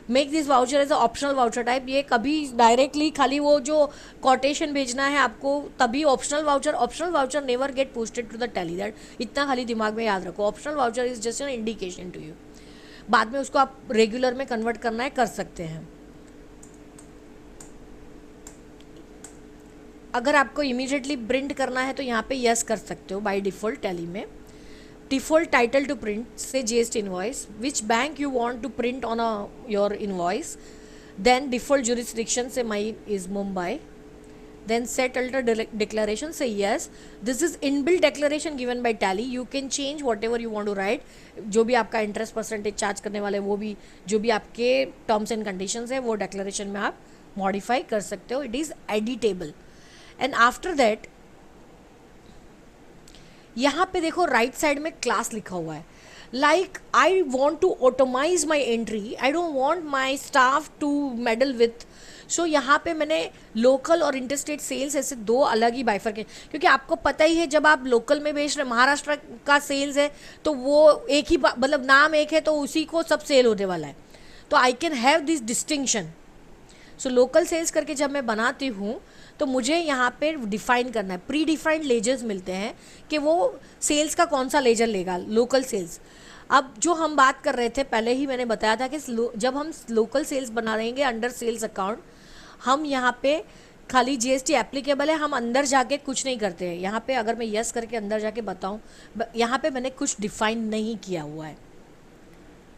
Make this voucher as a optional voucher type, ये कभी डायरेक्टली खाली वो जो कोटेशन भेजना है आपको तभी optional voucher never get posted to the Tally, that इतना खाली दिमाग में याद रखो। Optional voucher is just an indication to you, बाद में उसको आप रेगुलर में कन्वर्ट करना है कर सकते हैं। अगर आपको इमीडिएटली प्रिंट करना है तो यहाँ पे यस कर सकते हो बाय डिफ़ॉल्ट टैली में। Default title to print say GST invoice, which bank you want to print on your invoice, then default jurisdiction say my is Mumbai, then set alter declaration say yes, this is inbuilt declaration given by Tally, you can change whatever you want to write, जो भी आपका interest percentage charge करने वाले वो भी जो भी आपके टर्म्स एंड कंडीशंस है वो डिक्लेरेशन में आप मॉडिफाई कर सकते हो। It is editable. And after that यहाँ पे देखो राइट साइड में क्लास लिखा हुआ है, like I want to automize my entry, I don't want my staff to meddle with. सो यहाँ पे मैंने लोकल और इंटरस्टेट सेल्स ऐसे दो अलग ही बाइफरकेट, क्योंकि आपको पता ही है जब आप लोकल में बेच रहे, महाराष्ट्र का सेल्स है तो वो एक ही मतलब नाम एक है तो उसी को सब सेल होने वाला है, तो I can have this distinction. So local sales करके जब मैं बनाती हूँ तो मुझे यहाँ पे डिफाइन करना है, प्री डिफाइंड लेजर्स मिलते हैं कि वो सेल्स का कौन सा लेजर लेगा, लोकल सेल्स। अब जो हम बात कर रहे थे पहले ही मैंने बताया था कि जब हम लोकल सेल्स बना रहेंगे अंडर सेल्स अकाउंट, हम यहाँ पे खाली GST एप्लीकेबल है, हम अंदर जाके कुछ नहीं करते हैं। यहाँ पे अगर मैं यस करके अंदर जाके बताऊँ, यहाँ पे मैंने कुछ डिफाइन नहीं किया हुआ है।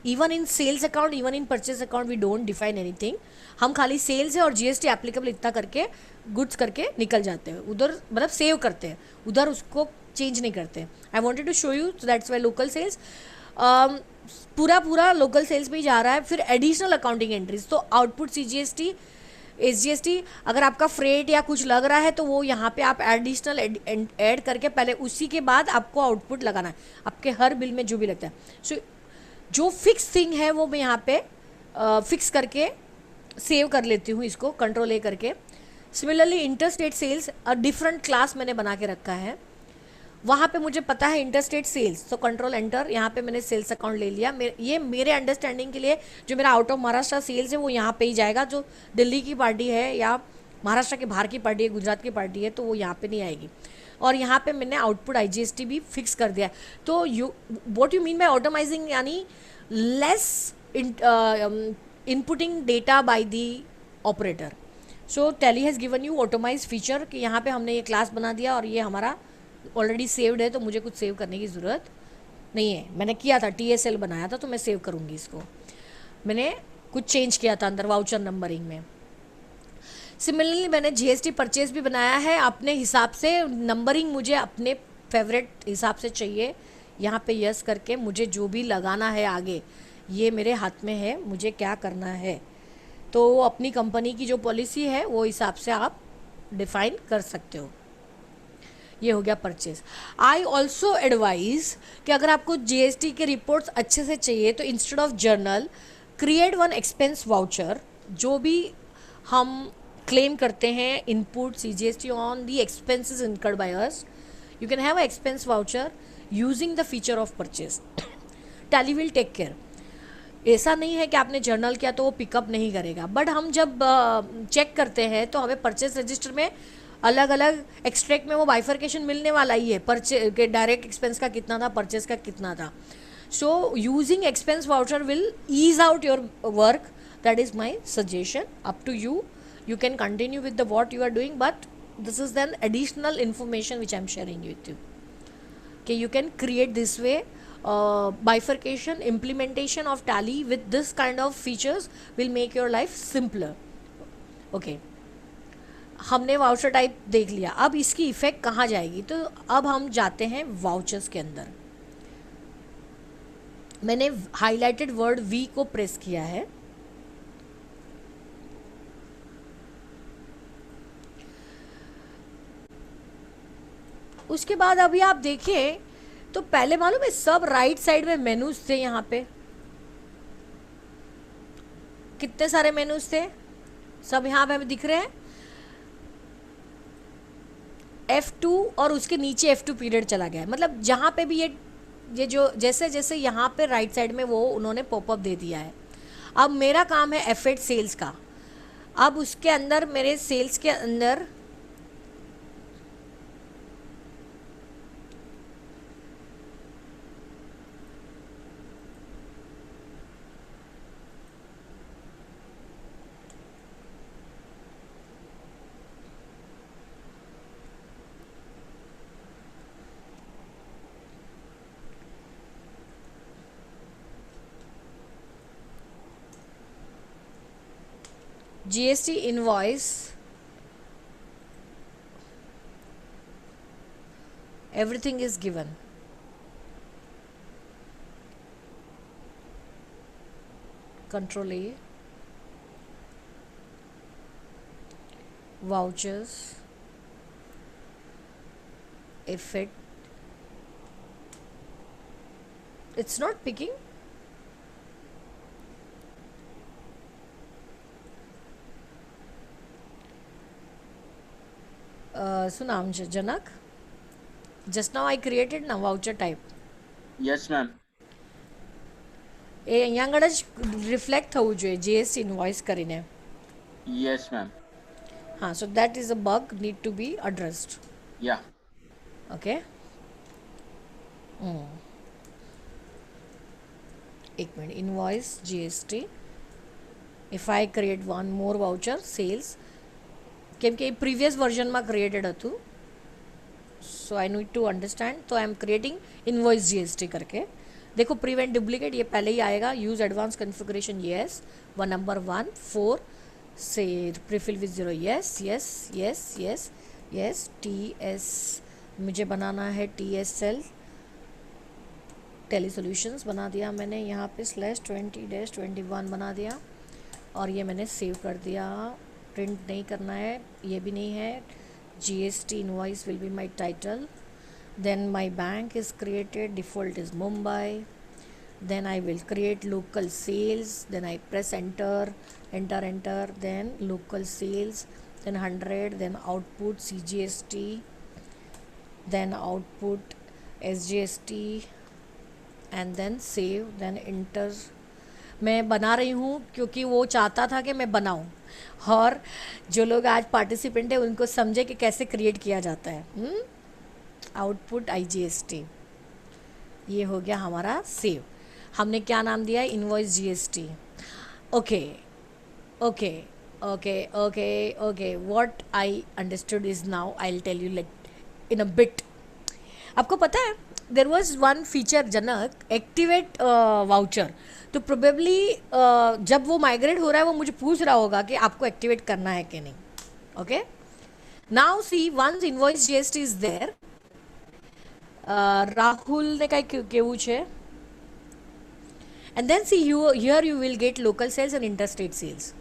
Even in sales account, even in purchase account we don't define anything, हम खाली सेल्स है और GST एप्लीकेबल इतना करके गुड्स करके निकल जाते हैं उधर, मतलब सेव करते हैं उधर, उसको चेंज नहीं करते। I wanted to show you, so that's why local sales पूरा लोकल सेल्स में ही जा रहा है। फिर एडिशनल अकाउंटिंग एंट्रीज, तो आउटपुट CGST SGST, अगर आपका फ्रेट या कुछ लग रहा है तो वो यहाँ पे आप एडिशनल ऐड करके पहले उसी के बाद आपको आउटपुट लगाना है आपके हर बिल में जो भी लगता है। सो जो फिक्स थिंग है वो मैं यहाँ पे फिक्स करके सेव कर लेती हूँ इसको कंट्रोल A करके। Similarly interstate sales different class मैंने बना के रखा है, वहाँ पे मुझे पता है इंटरस्टेट सेल्स, तो कंट्रोल एंटर, यहाँ पे मैंने सेल्स अकाउंट ले लिया। ये मेरे अंडरस्टैंडिंग के लिए जो मेरा आउट ऑफ महाराष्ट्र सेल्स है वो यहाँ पे ही जाएगा, जो दिल्ली की पार्टी है या महाराष्ट्र के बाहर की पार्टी है, गुजरात की पार्टी है, तो वो यहाँ पे नहीं आएगी। और यहाँ पे मैंने आउटपुट IGST भी फिक्स कर दिया। तो व्हाट यू मीन बाय ऑटोमाइजिंग, यानी less inputting data by the operator. So tally has given you automised feature कि यहाँ पे हमने ये क्लास बना दिया और ये हमारा ऑलरेडी सेव्ड है, तो मुझे कुछ सेव करने की ज़रूरत नहीं है। मैंने किया था, TSL बनाया था, तो मैं सेव करूँगी इसको। मैंने कुछ चेंज किया था अंदर वाउचर नंबरिंग में। सिमिलरली मैंने GST परचेज भी बनाया है अपने हिसाब से, नंबरिंग मुझे अपने फेवरेट हिसाब से चाहिए। यहाँ पे यस करके मुझे जो भी लगाना है आगे, ये मेरे हाथ में है, मुझे क्या करना है, तो अपनी कंपनी की जो पॉलिसी है वो हिसाब से आप डिफाइन कर सकते हो। ये हो गया परचेज। आई ऑल्सो एडवाइज कि अगर आपको GST के रिपोर्ट्स अच्छे से चाहिए तो instead of journal create one expense voucher, जो भी हम क्लेम करते हैं input CGST on the expenses incurred by us, you can have a expense voucher using the feature of purchase. Tally will take care. ऐसा नहीं है कि आपने जर्नल किया तो वो पिकअप नहीं करेगा, बट हम जब चेक करते हैं तो हमें परचेज रजिस्टर में अलग अलग एक्सट्रैक्ट में वो बाइफर्केशन मिलने वाला ही है, परचेज के डायरेक्ट एक्सपेंस का कितना था, परचेज का कितना था. So using expense voucher will ease out your work. That is my suggestion. Up to you. You can continue with the what you are doing, but this is then additional information which I am sharing with you. Okay, you can create this way. Bifurcation implementation of Tally with this kind of features will make your life simpler. Okay, हमने voucher type देख लिया. अब इसकी effect कहाँ जाएगी, तो अब हम जाते हैं वाउचर्स के अंदर. मैंने हाईलाइटेड वर्ड V को प्रेस किया है. उसके बाद अभी आप देखें तो पहले मालूम है सब राइट साइड में मेनूज थे. यहाँ पे कितने सारे मेनूज थे, सब यहाँ पे हमें दिख रहे हैं. F2 और उसके नीचे F2 पीरियड चला गया है. मतलब जहाँ पे भी ये जो जैसे जैसे यहाँ पे राइट साइड में वो उन्होंने पॉपअप दे दिया है. अब मेरा काम है F8 सेल्स का. अब उसके अंदर मेरे सेल्स के अंदर GST invoice, everything is given. Control A, vouchers, effect. It's not picking. Sunam Janak, just now I created now voucher type. Yes, ma'am. એ અહીંયા આગળ જ રિફ્લેક્ટ થવું જોઈએ GST ઇન્વોઇસ કરીને. Yes, ma'am. હા, so that is a bug need to be addressed. Yeah. Okay. એક minute. Invoice GST. If I create one more voucher sales, કેમ કે એ પ્રીવિયસ વર્ઝનમાં ક્રિએટેડ હતું, सो आई नीड टू अंडरस्टैंड. तो आई am creating invoice GST करके. देखो prevent duplicate ये पहले ही आएगा. Use advance configuration yes. One number 1 4 से prefill with 0 yes yes yes yes yes. TS मुझे बनाना है TSL टेली सॉल्यूशंस बना दिया मैंने. यहाँ पे /20-21 बना दिया और ये मैंने सेव कर दिया. प्रिंट नहीं करना है, ये भी नहीं है. GST invoice will be my title. Then my bank is created, default is Mumbai. Then I will create local sales. Then I press enter, then local sales, then 100, then output CGST, then output SGST, and then save, then enter. मैं बना रही हूँ क्योंकि वो चाहता था कि मैं बनाऊँ, और जो लोग आज पार्टिसिपेंट हैं उनको समझे कि कैसे क्रिएट किया जाता है. आउटपुट IGST ये हो गया हमारा सेव. हमने क्या नाम दिया है, invoice GST. Okay okay okay okay okay. What I understood is now I will tell you in a bit. आपको पता है there was one feature Janak, activate voucher. तो प्रोबेबली जब वो माइग्रेट हो रहा है वो मुझे पूछ रहा होगा कि आपको एक्टिवेट करना है कि नहीं. Okay, now see once invoice GST is there. Rahul ने कहीं केવું છે. and then see here you will get local sales and interstate sales.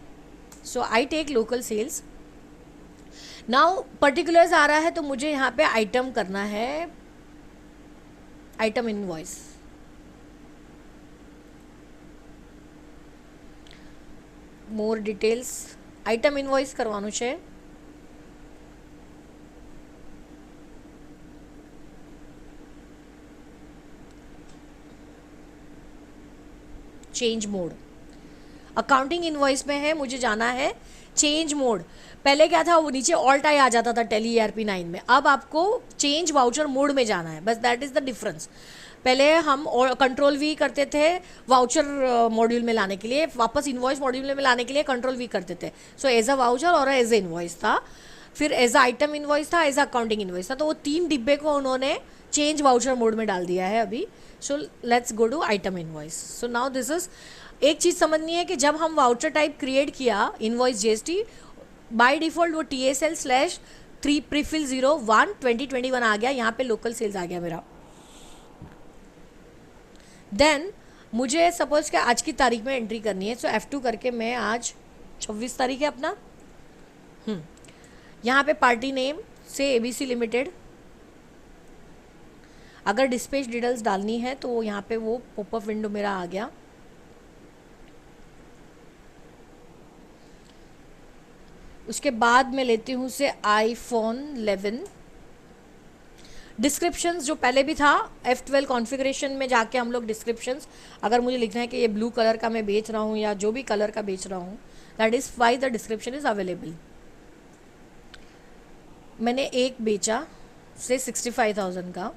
so I take local sales. now particulars आ रहा है तो मुझे यहाँ पे आइटम करना है, आइटम इनवॉइस. મોર ડિટેલ્સ આઇટમ ઇન્વોઇસ કરવાનું છે. चेंज मोड अकाउंटिंग इनवॉइस में है, मुझे जाना है चेंज मोड. पहले क्या था, वो नीचे ऑल्ट आई आ जाता था टैली ERP 9 में, अब आपको चेंज वाउचर मोड में जाना है. बस दैट इज़ द डिफरेंस. पहले हम कंट्रोल वी करते थे वाउचर मॉड्यूल में लाने के लिए, वापस इनवॉइस मॉड्यूल में लाने के लिए कंट्रोल वी करते थे. सो एज अ वाउचर और एज ए इनवॉइस था, फिर एज अ आइटम इनवॉइस था, एज अ अकाउंटिंग इनवॉइस था. तो वो 3 डिब्बे को उन्होंने चेंज वाउचर मोड में डाल दिया है अभी. So let's go to item invoice. So now this is, एक चीज़ समझनी है कि जब हम वाउचर टाइप क्रिएट किया इनवॉइस GST, बाय डिफ़ॉल्ट वो TSL/3 प्रीफिल 01 2021 आ गया. यहाँ पे लोकल सेल्स आ गया मेरा. देन मुझे सपोज कि आज की तारीख में एंट्री करनी है. सो F2 करके मैं, आज 26 तारीख है अपना. यहाँ पे पार्टी नेम से ABC लिमिटेड, अगर डिस्पैच डिटेल्स डालनी है तो यहाँ पे वो पॉपअप विंडो मेरा आ गया. उसके बाद मैं लेती हूँ से iPhone 11. डिस्क्रिप्शंस जो पहले भी था F12 कॉन्फ़िगरेशन में जाके हम लोग डिस्क्रिप्शंस, अगर मुझे लिखना है कि ये ब्लू कलर का मैं बेच रहा हूँ या जो भी कलर का बेच रहा हूँ, that is why the description is available. मैंने एक बेचा से 65,000 का.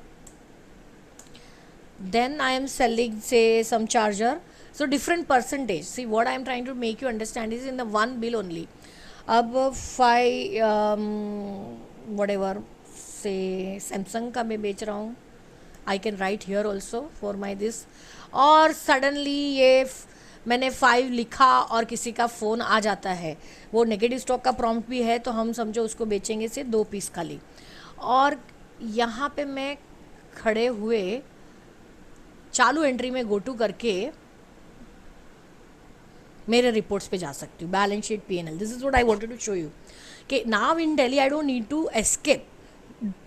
Then I am selling say some charger. So different percentage. See what I am trying to make you understand is in the one bill only. अब 5 whatever से Samsung का मैं बेच रहा हूँ, आई can right here also for my this. और suddenly ये मैंने 5 लिखा और किसी का फ़ोन आ जाता है, वो नेगेटिव स्टॉक का प्रॉम्प्ट भी है, तो हम समझो उसको बेचेंगे से 2 पीस खाली. और यहाँ पे मैं खड़े हुए चालू एंट्री में गो टू करके मेरे रिपोर्ट्स पे जा सकती हूँ, balance sheet, P&L. This is what I wanted to show you कि now in Tally I don't need to escape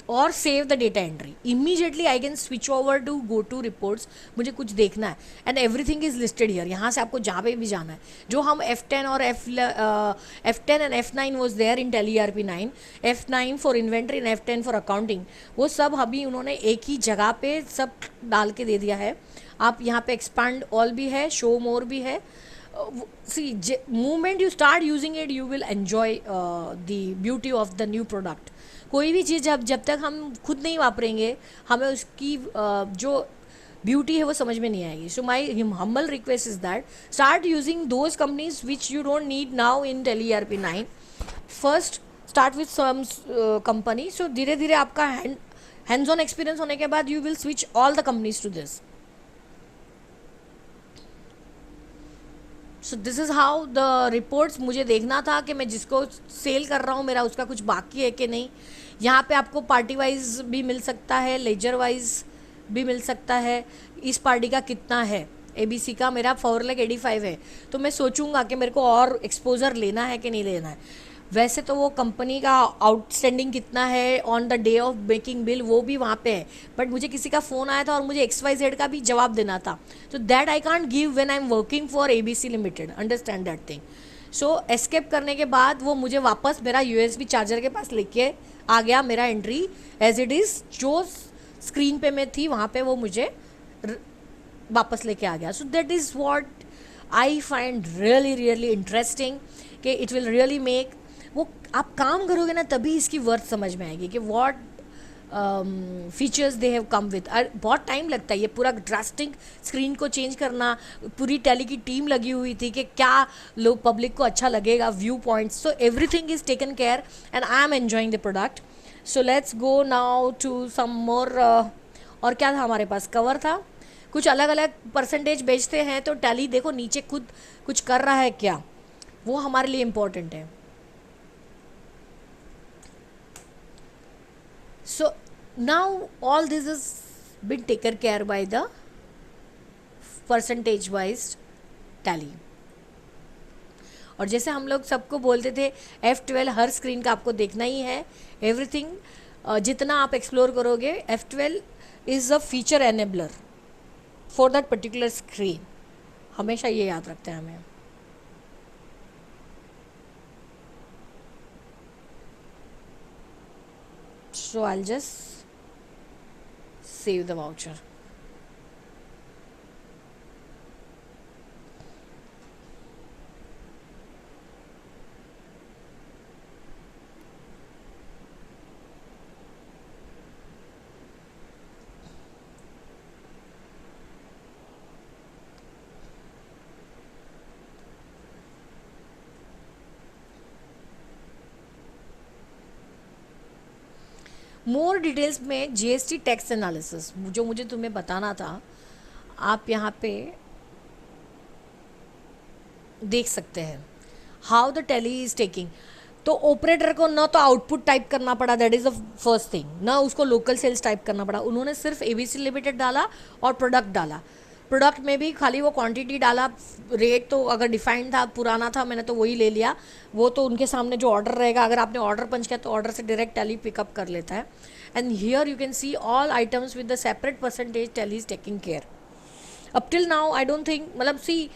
और save the data entry. Immediately I can switch over to go to reports. मुझे कुछ देखना है and everything is listed here. यहाँ से आपको जहाँ पे भी जाना है, जो हम F10 और F10 and F9 was there in Tally ERP 9, F9 for inventory and F10 for accounting, वो सब अभी उन्होंने एक ही जगह पे सब डाल के दे दिया है. आप यहाँ पे एक्सपांड ऑल भी है, शो मोर भी है. See, moment you start using it, you will enjoy the beauty of the new product. कोई भी चीज़ जब तक हम खुद नहीं वापरेंगे, हमें उसकी जो ब्यूटी है वो समझ में नहीं आएगी. So my humble request is that start using those companies which you don't need now in Tally ERP 9. First start with some company. So धीरे धीरे आपका हैंड्स ऑन एक्सपीरियंस होने के बाद you will switch all the companies to this. So this is how the reports. मुझे देखना था कि मैं जिसको सेल कर रहा हूँ मेरा उसका कुछ बाकी है कि नहीं. यहाँ पे आपको पार्टी वाइज भी मिल सकता है, लेजर वाइज भी मिल सकता है. इस पार्टी का कितना है, ABC का मेरा 4,85,000 है, तो मैं सोचूंगा कि मेरे को और एक्सपोजर लेना है कि नहीं लेना है. वैसे तो वो कंपनी का आउटस्टैंडिंग कितना है on the day of making bill वो भी वहाँ पे है, बट मुझे किसी का फ़ोन आया था और मुझे XYZ का भी जवाब देना था. तो that I can't give when I am working for ABC limited. Understand that thing. So escape करने के बाद वो मुझे वापस मेरा USB चार्जर के पास लेके आ गया. मेरा एंट्री एज इट इज़ जो स्क्रीन पे मैं थी वहाँ पे वो मुझे वापस लेके आ गया. So that is what I find really really interesting कि इट विल रियली मेक, वो आप काम करोगे ना तभी इसकी वर्थ समझ में आएगी कि what features they have come with. बहुत टाइम लगता है ये पूरा ड्रास्टिक स्क्रीन को चेंज करना. पूरी Tally की टीम लगी हुई थी कि क्या लोग पब्लिक को अच्छा लगेगा, view points. So everything is taken care and I am enjoying the product. So let's go now to some more. और क्या था हमारे पास, कवर था. कुछ अलग अलग परसेंटेज बेचते हैं तो Tally देखो नीचे खुद कुछ कर रहा है क्या, वो हमारे लिए इम्पोर्टेंट है. So now all this has been taken care by the percentage wise Tally. और जैसे हम लोग सबको बोलते थे F12 हर स्क्रीन का आपको देखना ही है. एवरीथिंग जितना आप एक्सप्लोर करोगे, F12 is a feature enabler for that particular screen. हमेशा ये याद रखते हैं हमें. So I'll just save the voucher. More details में जीएसटी टैक्स एनालिसिस जो मुझे तुम्हें बताना था, आप यहाँ पे देख सकते हैं how the tally is taking. तो ऑपरेटर को ना तो आउटपुट टाइप करना पड़ा, that is the first thing, ना उसको लोकल सेल्स टाइप करना पड़ा. उन्होंने सिर्फ एबीसी लिमिटेड डाला और प्रोडक्ट डाला. प्रोडक्ट में भी खाली वो क्वांटिटी डाला, रेट तो अगर डिफाइंड था, पुराना था, मैंने तो वही ले लिया. वो तो उनके सामने जो ऑर्डर रहेगा, अगर आपने ऑर्डर पंच किया तो ऑर्डर से डायरेक्ट टैली पिकअप कर लेता है. And here you can see all items with the separate percentage tally is taking care. Up till now I don't think, मतलब सी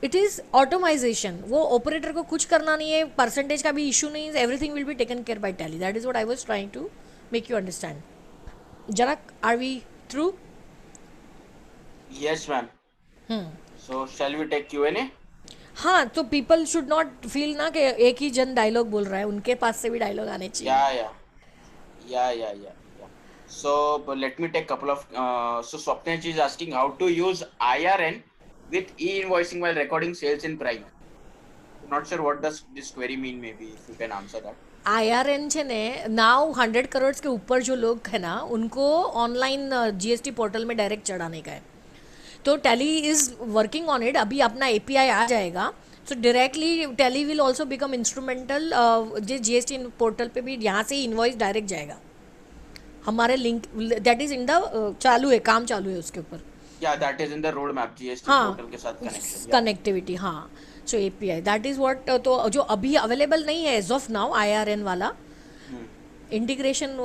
इट इज़ ऑटोमाइजेशन. वो ऑपरेटर को कुछ करना नहीं है, परसेंटेज का भी इशू नहीं है, everything will be taken care by Tally. That is what I was trying to make you understand. Janak, are we through? Yes, ma'am. So shall we take Q&A? हाँ, तो पीपल शुड नॉट फील ना कि एक ही जन dialogue बोल रहा है, उनके पास से भी डायलॉग आने चाहिए. Yeah. So but let me take couple of. So Swapnesh is asking how to use IRN with e-invoicing while recording sales in Prime. I'm not sure what does this query mean. Maybe if you can answer that. IRN છે ને, now 100 crore के ऊपर जो लोग हैं ना, उनको online GST portal में डायरेक्ट चढ़ाने का है. तो tally is working on it. अभी अपना एपीआई आ जाएगा, सो directly tally will also become instrumental. जो जीएसटी पोर्टल पे भी यहाँ से ही इन्वॉइस डायरेक्ट जाएगा. हमारे link that is in the चालू है, काम चालू है उसके ऊपर. Yeah, that is in the roadmap. GST हाँ, portal के साथ connection. Yeah. कनेक्टिविटी. हाँ, सो एपीआई दैट इज़ व्हाट. तो जो अभी अवेलेबल नहीं है एज ऑफ नाउ आईआरएन वाला इंटीग्रेशन,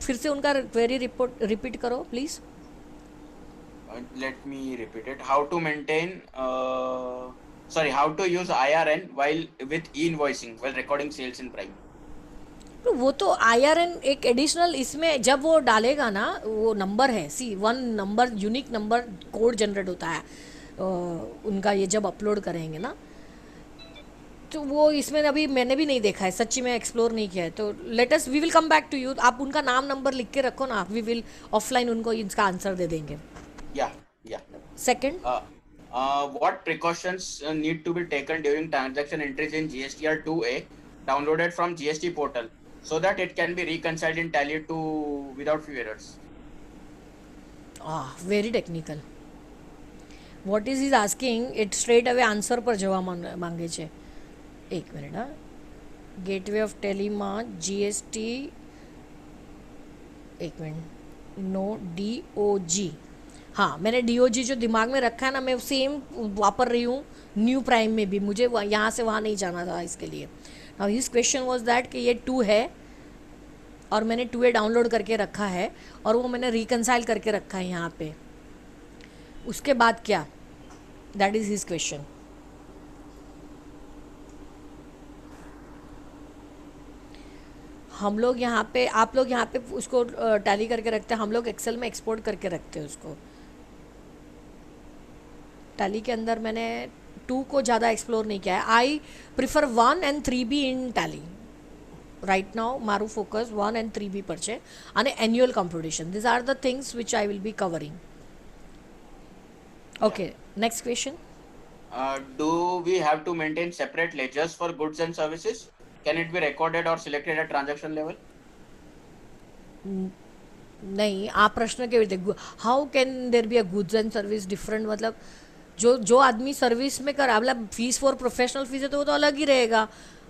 फिर से उनका क्वेरी रिपोर्ट रिपीट करो please. Let me repeat it. How to maintain, how to use IRN while with e-invoicing while recording sales in Prime. तो वो तो आईआरएन एक एडिशनल, इसमें जब वो डालेगा ना, वो नंबर है, C one number, unique number code generate होता है उनका, ये जब अपलोड करेंगे ना, तो वो इसमें अभी मैंने भी नहीं देखा है, सच्ची में एक्सप्लोर नहीं किया है. तो let us, we will come back to you. आप उनका नाम नंबर लिख के रखो ना, वी विल ऑफलाइन उनको इसका आंसर दे देंगे. Yeah. Second, What precautions need to be taken during transaction entries in GSTR 2A downloaded from GST portal so that it can be reconciled in Tally 2 without few errors? Very technical. What is is asking it straight અવે answer પર જવા માંગે છે. એક minute. હા, gateway of ટેલીમાં GST, એક minute, no DOG. हाँ, मैंने DOG जो दिमाग में रखा है ना, मैं सेम वापर रही हूँ न्यू प्राइम में भी. मुझे यहाँ से वहाँ नहीं जाना था इसके लिए. Now his question was that कि ये 2 है और मैंने 2A डाउनलोड करके रखा है और वो मैंने रिकनसाइल करके रखा है यहाँ पे. उसके बाद क्या, दैट इज़ हिज क्वेश्चन. हम लोग यहाँ पे, आप लोग यहाँ पे उसको टैली करके रखते हैं, हम लोग एक्सेल में एक्सपोर्ट करके रखते हैं उसको. टैली के अंदर मैंने 2 को ज़्यादा एक्सप्लोर नहीं किया है. I prefer 1 and 3B in tally right now. मारू फोकस 1 and 3B पर છે અને annual computation. These are the things which I will be covering. Okay, next question. Do we have to maintain separate ledgers for goods and services? Can it be recorded or selected at transaction level? नहीं, આ પ્રશ્ન કેવી રીતે, how can there be a goods and service different? मतलब जो आदमी service में कर, मतलब फीस फॉर प्रोफेशनल फीस है तो वो तो अलग ही रहेगा,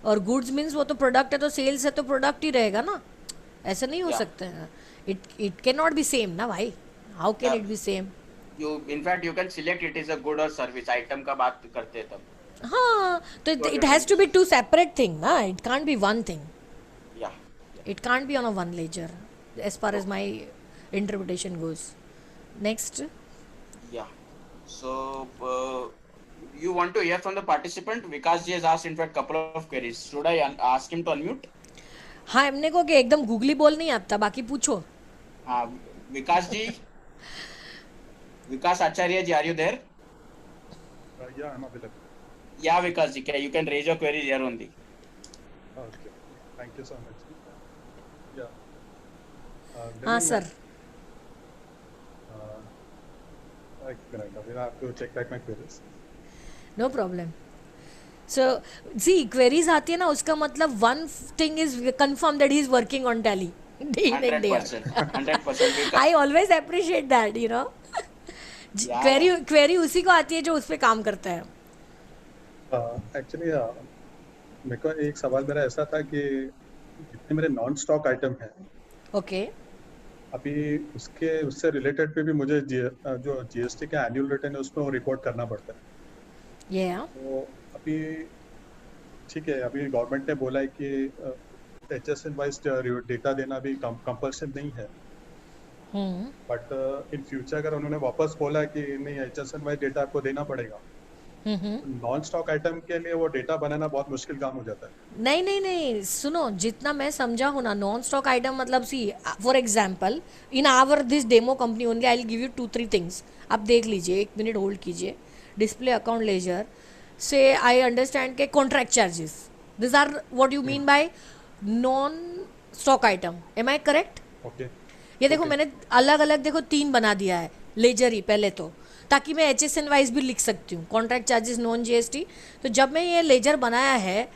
और गुड्स मीन्स वो तो प्रोडक्ट है, तो सेल्स है तो प्रोडक्ट ही रहेगा ना. ऐसा नहीं हो सकते हैं. It can not be same ना भाई. How can it be same? In fact you can select it is a good or service item का बात करते हैं तब. हाँ, तो it has to be 2 separate thing ना. It can't be one thing. It can't be on a one ledger as far as my interpretation goes. Next. Yeah. So you want to hear from the participant? Vikas ji has asked in fact couple of queries. Should I ask him to unmute? हाँ एमने को कि एकदम googly बोल नहीं आता, बाकी पूछो. हाँ, Vikas ji, Vikas Acharya ji, are you there? Yeah, I'm available. या Vikas ji, you can raise your queries here only. Okay. Thank you so much. Yeah. Let हाँ me, सर. एक minute. I have to check back my queries. No problem. So see queries आती है ना, उसका मतलब one thing is confirm that he is working on Tally day in and day out. 100%, 100%. I always appreciate that, you know. Yeah. Query उसी को आती है जो उस पे काम करता है. Actually, मेरे को एक सवाल मेरा ऐसा था कि जितने मेरे नॉन स्टॉक आइटम हैं ओके. अभी उससे रिलेटेड पे भी मुझे जो जीएसटी का एनुअल रिटर्न है उसमें वो रिपोर्ट करना पड़ता है. ये तो अभी ठीक है, अभी गवर्नमेंट ने बोला है कि HSN वाइज डेटा देना अभी कंपल्सन नहीं है, बट इन फ्यूचर अगर उन्होंने वापस बोला कि नहीं HSN वाइज डेटा आपको देना पड़ेगा, नॉन स्टॉक आइटम के लिए वो डेटा बनाना बहुत मुश्किल काम हो जाता है. नहीं नहीं नहीं, सुनो, जितना मैं समझा हूँ ना, नॉन स्टॉक आइटम मतलब see for example in our this demo company only I will give you 2-3 things. आप देख लीजिए, 1 मिनट होल्ड कीजिए. डिस्प्ले अकाउंट लेजर से आई अंडरस्टैंड के contract charges, this are what you mean by non stock item. Am I correct? Okay. ये देखो मैंने अलग अलग देखो 3 बना दिया है लेजर ही पहले तो, ताकि मैं HSN वाइज भी लिख सकती हूँ, कॉन्ट्रैक्ट चार्जेस नॉन GST. तो जब मैं ये लेजर बनाया है,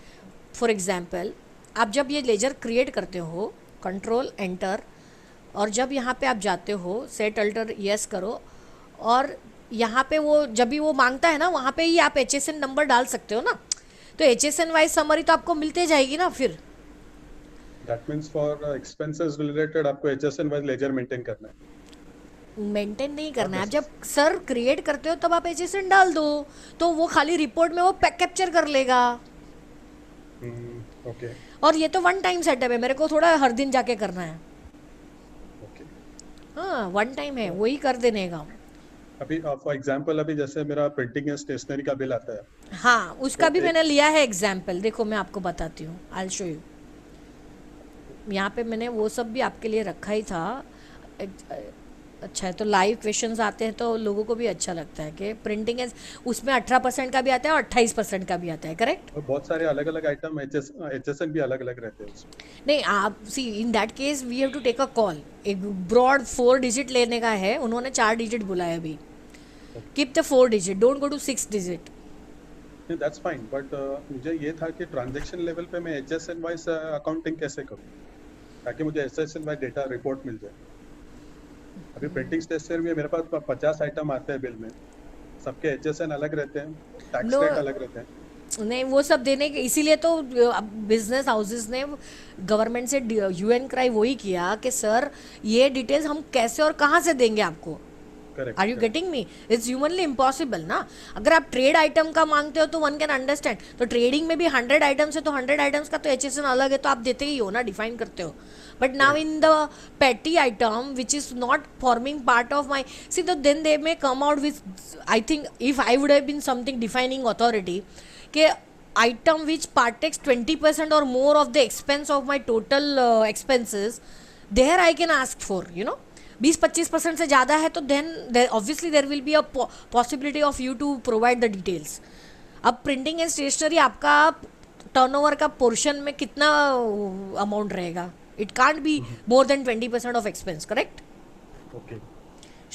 फॉर एग्जांपल आप जब ये लेजर क्रिएट करते हो, कंट्रोल एंटर, और जब यहाँ पे आप जाते हो सेट अल्टर यस करो, और यहाँ पे वो जब भी वो मांगता है ना, वहाँ पे ही आप HSN नंबर डाल सकते हो ना. तो HSN वाइज समरी तो आपको मिलते जाएगी ना. फिर that means for expenses related आपको HSN वाइज लेजर मेंटेन करना है. मेंटेन नहीं करना है. आप जब सर क्रिएट करते हो तब आप HSN डाल दो, तो वो खाली रिपोर्ट में वो कैप्चर कर लेगा. ओके. और ये तो वन टाइम सेटअप है, मेरे को थोड़ा हर दिन जाके करना है. ओके. हाँ, वन टाइम है, वही कर देने का. अभी फॉर एग्जांपल अभी जैसे मेरा प्रिंटिंग एंड स्टेशनरी का बिल आता है. हाँ, उसका भी मैंने लिया है एग्जाम्पल. देखो मैं आपको बताती हूँ, आई शो यू. यहाँ पे मैंने वो सब भी आपके लिए रखा ही था. अच्छा है, तो लाइव क्वेश्चंस आते हैं तो लोगों को भी अच्छा लगता है कि प्रिंटिंग है, उसमें 18% का भी आता है और 28% का भी आता है. करेक्ट? और बहुत सारे अलग अलग आइटम HSN भी अलग अलग रहते हैं उसमें. नहीं, आप see in that case we have to take a call. एक ब्रॉड 4 डिजिट लेने का है, उन्होंने 4 डिजिट बोला है अभी. Keep the 4 digit, don't go to 6 digit. That's fine, but मुझे ये था कि ट्रांजैक्शन लेवल पे मैं HSN वाइज अकाउंटिंग कैसे करूँ ताकि मुझे HSN वाइज डेटा रिपोर्ट मिल जाए. अभी प्रिंटिंग स्टेशनरी में मेरे पास 50 आइटम आते हैं बिल में, सबके HSN अलग रहते हैं, टैक्स रेट अलग रहते हैं. नहीं, वो सब देने के, इसीलिए तो बिजनेस हाउसेस ने गवर्नमेंट से UN क्राई वही किया कि सर ये डिटेल्स हम कैसे और कहाँ से देंगे आपको. Are you getting me? It's humanly impossible ना. अगर आप ट्रेड आइटम का मांगते हो तो वन कैन अंडरस्टैंड. तो ट्रेडिंग में भी 100 आइटम्स है तो 100 आइटम्स का तो HSN अलग है, तो आप देते ही हो ना, डिफाइन करते हो. But now in the petty item which is not forming part of my, see, so then they may come out with, I think if I would have been something defining authority कि item which partakes 20% or more of the expense of my total expenses, there I can ask for, you know. 20-25% से ज़्यादा है तो then obviously there will be a possibility of you to provide the details. अब printing and stationery आपका turnover का portion में कितना amount रहेगा? It can't be more than 20% of expense. Correct? Okay.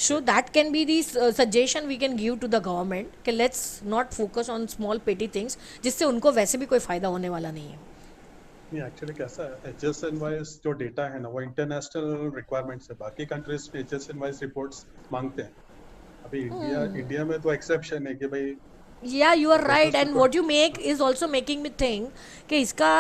So that can be the suggestion we can give to the government कि let's not focus on small petty things जिससे उनको वैसे भी कोई फ़ायदा होने वाला नहीं है. नहीं, एक्चुअली कैसा है, HSN वाइज जो डेटा है ना वो इंटरनेशनल रिक्वायरमेंट्स है. बाकी कंट्रीज HSN वाइज रिपोर्ट्स मांगते हैं. अभी इंडिया में तो एक्सेप्शन है कि भाई. Yeah, you are right, and what you make is also making me think कि इसका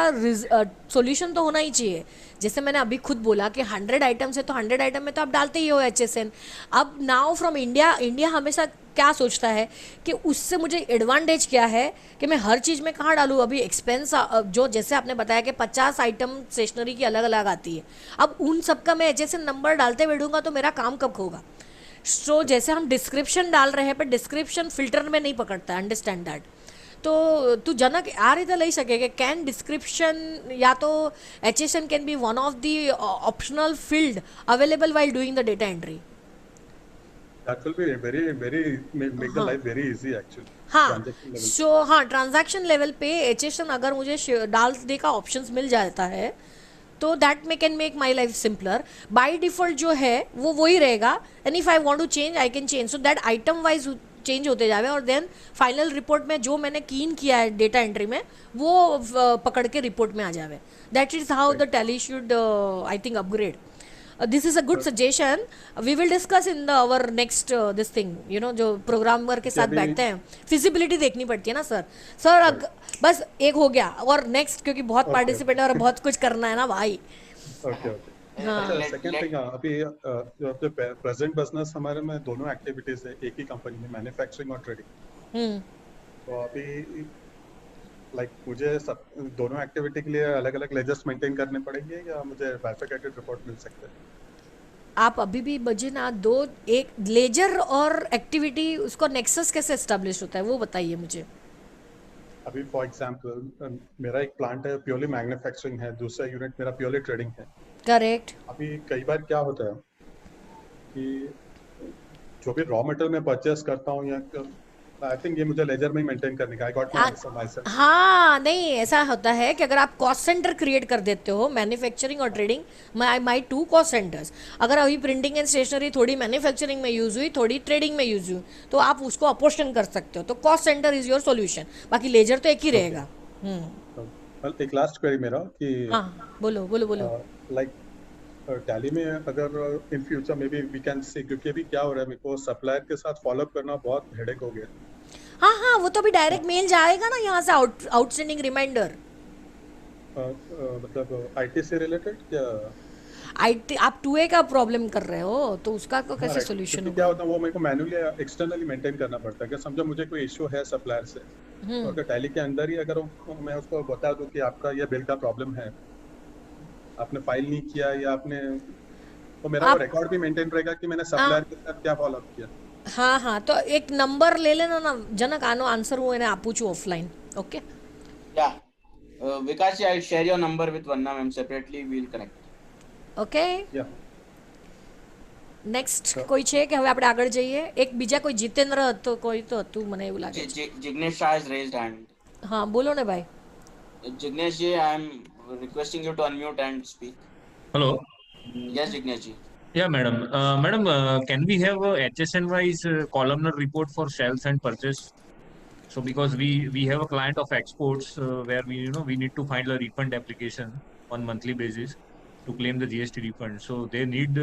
सॉल्यूशन तो होना ही चाहिए. जैसे मैंने अभी खुद बोला कि 100 आइटम्स है तो 100 आइटम में तो आप डालते ही हो HSN. अब नाउ फ्रॉम इंडिया हमेशा क्या सोचता है कि उससे मुझे एडवांटेज क्या है कि मैं हर चीज़ में कहाँ डालूँ. अभी एक्सपेंस जो जैसे आपने बताया कि 50 आइटम स्टेशनरी की अलग अलग आती है, अब उन सब का मैं HSN नंबर डालते बैठूंगा तो मेरा काम कब होगा. सो जैसे हम डिस्क्रिप्शन डाल रहे हैं पर डिस्क्रिप्शन फिल्टर में नहीं पकड़ता है, अंडरस्टैंड दैट. તો તું જનક આ રીતે લઈ શકે કે કેન ડિસ્ક્રિપ્શન યા તો HSN can be one of the optional field available while doing the data entry. That will be very make the life very easy actually. हाँ Transaction level. सो हाँ ट्रांजैक्शन लेवल पे HSN अगर मुझे डाल दे का options मिल जाता है तो that may can make my life simpler. By default जो है वो वही रहेगा and if I want to change I can change. So that item wise change होते जावे और देन फाइनल रिपोर्ट में जो मैंने कीन किया है डेटा एंट्री में वो पकड़ के रिपोर्ट में आ जावे. That is how the Tally should I think upgrade. This is a good suggestion. We will discuss in the hour next this thing you know जो प्रोग्रामर के साथ अभी- बैठते हैं फिजिबिलिटी देखनी पड़ती है ना सर. सर बस एक हो गया और नेक्स्ट क्योंकि बहुत Okay. पार्टिसिपेट और बहुत कुछ करना है ना भाई. Okay, okay. हाँ. अच्छा सेकंड थिंग अभी जो प्रेजेंट बिजनेस हमारे में दोनों एक्टिविटीज है एक ही कंपनी में, मैन्युफैक्चरिंग और ट्रेडिंग. हम्म. तो अभी लाइक मुझे सब दोनों एक्टिविटी के लिए अलग अलग लेजर्स मेंटेन करने पड़ेंगे या मुझे बाइफरकेटेड रिपोर्ट मिल सकते हैं? आप अभी भी बजे ना दो एक लेजर और एक्टिविटी उसको नेक्सस कैसे एस्टेब्लिश होता है वो बताइए मुझे. अभी फॉर एग्जांपल मेरा एक प्लांट है प्योरली मैन्युफैक्चरिंग है, दूसरा यूनिट मेरा प्योरली ट्रेडिंग है. करेक्ट. अभी कई बार क्या होता है कि जो भी रॉ मटेरियल मैं परचेस करता हूँ या आई थिंक ये मुझे लेजर में ही मेंटेन करने का, I got my answer my self. हाँ नहीं ऐसा होता है कि अगर आप कॉस्ट सेंटर क्रिएट कर देते हो मैन्युफैक्चरिंग और trading my two cost centres. अगर अभी प्रिंटिंग एंड स्टेशनरी थोड़ी मैन्युफैक्चरिंग में यूज हुई थोड़ी ट्रेडिंग में यूज हुई तो आप उसको अपोर्शन कर सकते हो. तो cost centre is your solution. बाकी लेजर तो एक ही रहेगा. एक लास्ट क्वेरी मेरा कि हाँ बोलो बोलो बोलो. लाइक टैली में अगर in future maybe we can see, क्योंकि अभी क्या हो रहा है मेरे को सप्लायर के साथ फॉलो अप करना बहुत हेडेक हो गया. हाँ हाँ वो तो अभी डायरेक्ट मेल जाएगा ना यहाँ से आउटस्टैंडिंग रिमाइंडर. मतलब आईटी से रिलेटेड या IT आप 2A का प्रॉब्लम कर रहे हो तो उसका को कैसे Right. सोल्यूशन क्योंकि होगा. क्या होता है वो मेरे को मैन्युअली एक्सटर्नली मेंटेन करना पड़ता है. कि समझो मुझे कोई इशू है सप्लायर से तो अगर टैली के अंदर ही अगर मैं उसको बता दूं कि आपका ये बिल का प्रॉब्लम है, आपने फाइल नहीं किया या आपने, तो मेरा वो रिकॉर्ड भी मेंटेन रहेगा कि मैंने सप्लायर के साथ क्या फॉलो अप किया. हाँ हाँ तो एक नंबर ले लेना ना जनक આનો આન્સર હું એને આપું છું offline. Okay Yeah. Vikash, I'll share your number with Vanna ma'am separately. We'll connect. Okay या નેક્સ્ટ કોઈ છે કે હવે આપણે આગળ જઈએ. એક બીજા કોઈ જીતેન્દ્ર હતો કોઈ તો હતું મને એવું લાગે છે. Jignesh Shah has raised hand. હા બોલો ને ભાઈ. Jignesh ji, I'm requesting you to unmute and speak. Hello. Yes, Jignesh ji. Yeah, madam. Madam, can we have a HSN-wise columnar report for sales and purchase? So, because we have a client of exports where we need to file a refund application on monthly basis to claim the GST refund. So, they need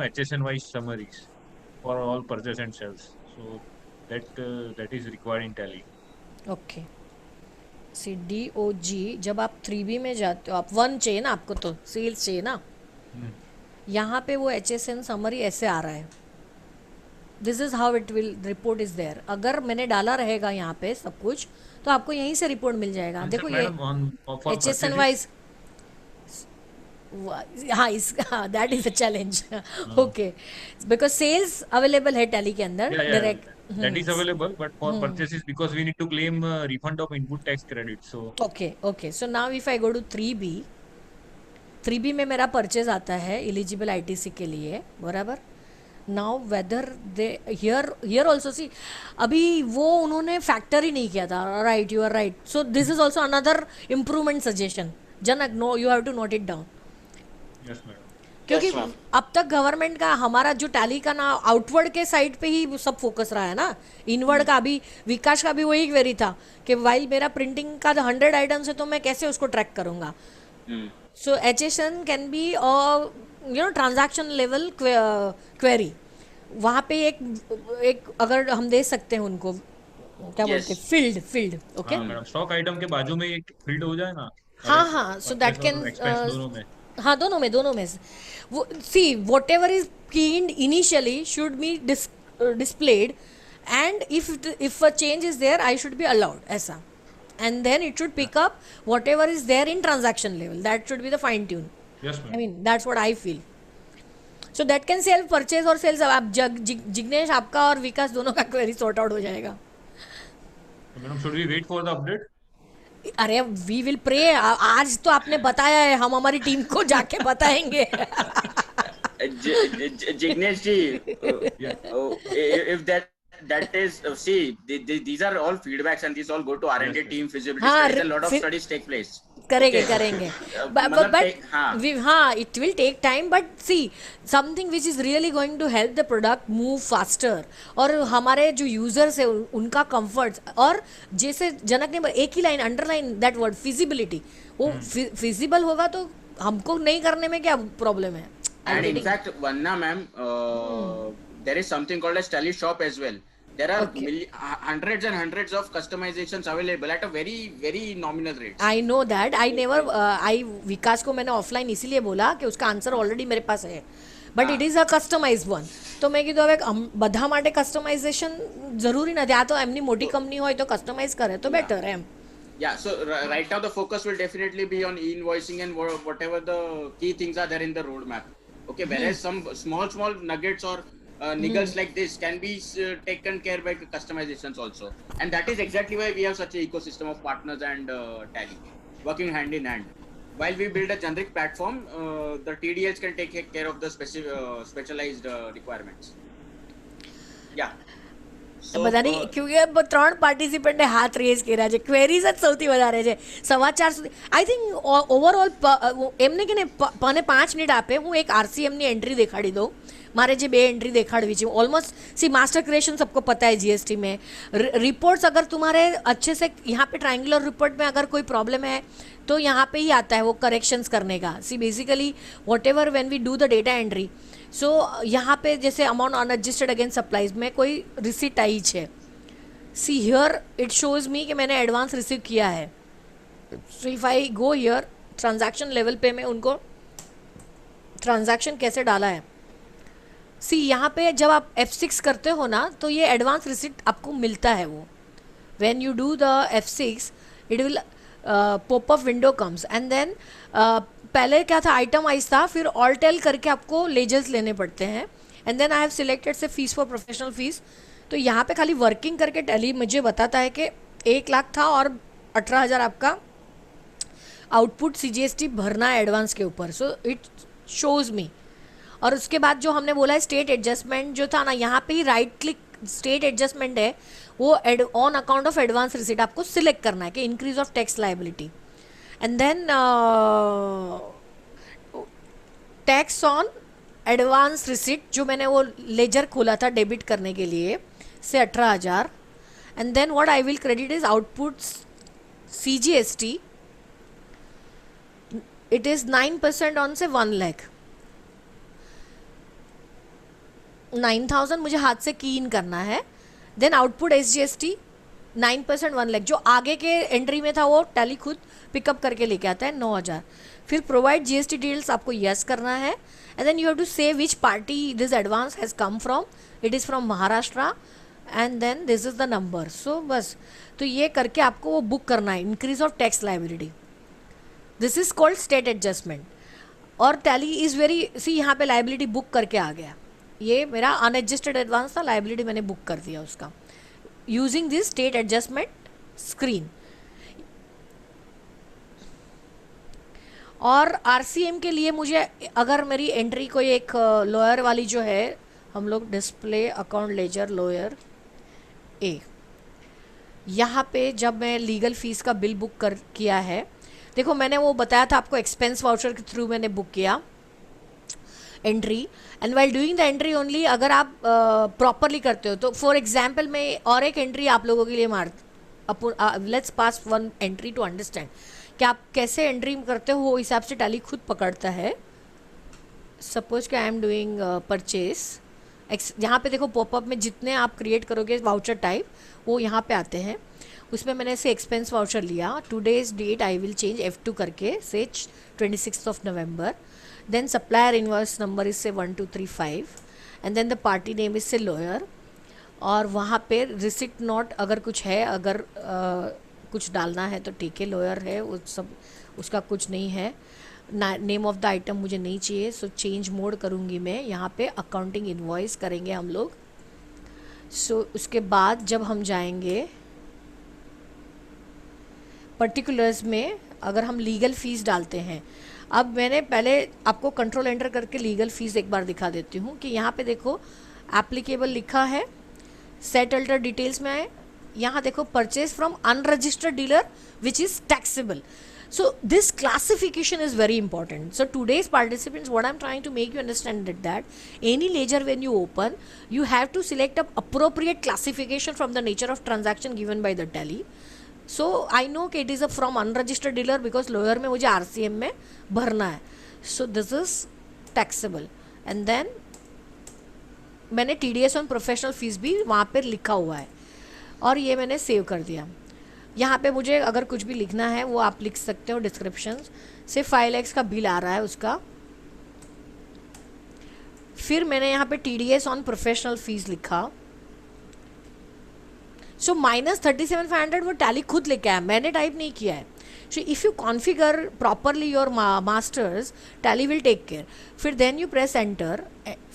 HSN-wise summaries for all purchase and sales. So, that is required in Tally. Okay see DOG जब आप 3B में जाते हो आप 1 चाहिए ना आपको तो सेल्स चाहिए ना. यहाँ पे वो HSN समरी ऐसे आ रहा है. This is how it will report is there. अगर मैंने डाला रहेगा यहाँ पे सब कुछ तो आपको यहीं से रिपोर्ट मिल जाएगा. देखो ये HSN वाइज हाँ इस that is a challenge. Okay because sales available है टैली के अंदर direct. That is available, but for purchases, because we need to claim refund of input tax credit. So okay so now if I go to 3B में मेरा purchase आता है eligible ITC के लिए बराबर. Now whether they here also see अभी वो उन्होंने फैक्टर ही नहीं किया था. Right you are right. So this is also another improvement suggestion. Janak no you have to note it down. yes, madam. क्योंकि Yes, ma'am. अब तक गवर्नमेंट का हमारा जो टैली का ना आउटवर्ड के साइड पे ही सब फोकस रहा है ना. इनवर्ड का अभी विकास का भी वही क्वेरी था कि वाइल मेरा प्रिंटिंग का 100 आइटम्स है तो मैं कैसे उसको ट्रैक करूंगा. सो HSN can be transaction level query. वहाँ पे एक अगर हम दे सकते हैं उनको क्या Yes. बोलते हैं फील्ड. ओके हाँ, मैडम स्टॉक आइटम के बाजू में एक फील्ड हो जाए ना. हाँ हाँ सो दैट कैन एक्सपेंस दोनों में. हाँ दोनों में वो see whatever is keyed initially should be displayed and if a change is there I should be allowed ऐसा. And then it should pick up whatever is there in transaction level. That should be the fine tune. Yes, I madam. Mean that's what I feel. So that can self purchase और sales. आप जिग्नेश आपका और विकास दोनों का query sort out हो जाएगा. Madam, should we wait for the update? अरे we will pray, आज तो आपने बताया है, हम हमारी टीम को जाके बताएंगे. Jignesh ji, Yeah. if that is see, these are all feedbacks and these all go to R&D Yes, team feasibility हाँ, studies. A lot of फिर- studies take place. करेंगे Okay. करेंगे मतलब बट हाँ. हाँ it will take time, but see something which is really going to help the product move faster, और हमारे जो यूजर्स है उनका कंफर्ट, और जैसे जनक ने एक ही line underline that word feasibility, वो फिजिबल होगा तो हमको नहीं करने में क्या प्रॉब्लम है. And in fact, Vanna ma'am, there is something called as Tally Shop as well. There are Okay. hundreds and hundreds of customizations available at a very, very nominal rates. I know that, I never I Vikas को मैंने offline इसीलिए बोला कि उसका answer already मेरे पास है, but it is a customize one. તો મેં કીધું હવે બધા માટે કસ્ટમાઇઝેશન જરૂરી નથી, આ તો એમની મોટી કંપની હોય તો કસ્ટમાઇઝ કરે તો better M. Yeah, so right now the focus will definitely be on e-invoicing and whatever the key things are there in the roadmap. Okay, whereas some small nuggets or niggles like this can be taken care by customizations also, and that is exactly why we have such an ecosystem of partners and Tally working hand in hand. While we build a generic platform, the TDLs can take care of the specialized requirements. Yeah. So, બધાની ક્योंकि 3 પાર્ટિસિપન્ટે હાથ rays કર્યા છે, queries જ સૌથી વધારે છે. 4:15 સુધી I think overall એમને કે ને મને 5 મિનિટ આપે, હું એક આરસીએમની એન્ટ્રી દેખાડી દઉં. मारे जो 2 एंट्री देखाड़वी चाहिए ऑलमोस्ट. सी मास्टर क्रिएशन सबको पता है जीएसटी में. रिपोर्ट्स अगर तुम्हारे अच्छे से यहाँ पे ट्रायंगुलर रिपोर्ट में अगर कोई प्रॉब्लम है तो यहाँ पे ही आता है वो करेक्शंस करने का. See basically whatever when we do the data entry, so यहाँ पे जैसे अमाउंट अनएडजस्टेड अगेंस्ट सप्लाईज में कोई रिसीट आई है, सी हियर इट शोज मी कि मैंने एडवांस रिसीव किया है. So if I go here transaction level पे मैं उनको ट्रांजैक्शन कैसे डाला है, सी यहाँ पे जब आप F6 करते हो ना तो ये एडवांस रिसिट आपको मिलता है. वो when you do the F6 it will pop up window comes and then पहले क्या था आइटम वाइज था, फिर ऑल टेल करके आपको लेजर्स लेने पड़ते हैं. And then I have selected say fees for professional fees. तो यहाँ पे खाली वर्किंग करके टैली मुझे बताता है कि 1 लाख था और 18,000 आपका आउटपुट CGST भरना है एडवांस के ऊपर. सो इट शोज मी. और उसके बाद जो हमने बोला है स्टेट एडजस्टमेंट जो था ना, यहाँ पे ही राइट क्लिक स्टेट एडजस्टमेंट है, वो on account of advance receipt आपको सिलेक्ट करना है कि increase of tax liability, and then tax on advance receipt जो मैंने वो लेजर खोला था डेबिट करने के लिए say 18,000, and then what I will credit is output CGST. It is 9% on say 1 lakh. 9,000 मुझे हाथ से की इन करना है. देन आउटपुट SGST 9% 1 लाख, जो आगे के एंट्री में था वो टैली खुद पिकअप करके लेके आता है 9,000. फिर प्रोवाइड GST डिटेल्स आपको यस करना है, and then you have to say which party this advance has come from. It is from Maharashtra and then this is the number. So बस तो ये करके आपको वो बुक करना है, increase of tax liability. This is called state adjustment. और Tally is very see यहाँ पे लायबिलिटी बुक करके आ गया. ये मेरा अनएडजस्टेड एडवांस था, लायबिलिटी मैंने बुक कर दिया उसका using this state adjustment screen. और RCM के लिए मुझे अगर मेरी एंट्री कोई एक लॉयर वाली जो है, हम लोग डिस्प्ले अकाउंट लेजर लॉयर ए, यहाँ पे जब मैं लीगल फीस का बिल बुक कर किया है, देखो मैंने वो बताया था आपको एक्सपेंस वाउचर के थ्रू मैंने बुक किया entry. And while doing the entry only अगर आप प्रॉपरली करते हो तो फॉर एग्जाम्पल मैं और एक एंट्री आप लोगों के लिए let's pass 1 entry to understand कि आप कैसे एंट्री करते हो, वो हिसाब से टैली खुद पकड़ता है. सपोज कि आई एम डूइंग परचेज, यहाँ पे देखो पॉपअप में जितने आप क्रिएट करोगे वाउचर टाइप वो यहाँ पे आते हैं. उसमें मैंने से एक्सपेंस वाउचर लिया, today's date I will change F2 करके से 26th of November. Then supplier invoice number is say 1235 and then the party name is say lawyer. और वहाँ पे रिसिट नोट अगर कुछ है, अगर कुछ डालना है तो ठीक है, लॉयर है वो सब, उसका कुछ नहीं है. नेम ऑफ द आइटम मुझे नहीं चाहिए, सो चेंज मोड करूँगी मैं. यहाँ पे अकाउंटिंग इन्वॉइस करेंगे हम लोग. सो उसके बाद जब हम जाएंगे पर्टिकुलर्स में अगर हम लीगल फीस डालते हैं, अब मैंने पहले आपको कंट्रोल एंटर करके लीगल फीस एक बार दिखा देती हूँ कि यहाँ पे देखो एप्लीकेबल लिखा है, सेट अल्टर डिटेल्स में आए, यहाँ देखो purchase from unregistered dealer which is taxable. So this classification is very important. So today's participants, what I'm trying to make you understand that any ledger when you open, you have to select a appropriate classification from the nature of transaction given by the tally. So I know कि it is a from unregistered dealer because lawyer में मुझे RCM में भरना है. So this is taxable. And then मैंने TDS on professional fees भी वहाँ पर लिखा हुआ है और ये मैंने सेव कर दिया. यहाँ पे मुझे अगर कुछ भी लिखना है वो आप लिख सकते हो डिस्क्रिप्शन से. 5 lakhs का बिल आ रहा है उसका. फिर मैंने यहाँ पे TDS ऑन प्रोफेशनल फीस लिखा. सो -37,500 वो टैली खुद लेके आया, मैंने टाइप नहीं किया है. So if you configure properly your masters, Tally will take care. फिर then you press enter.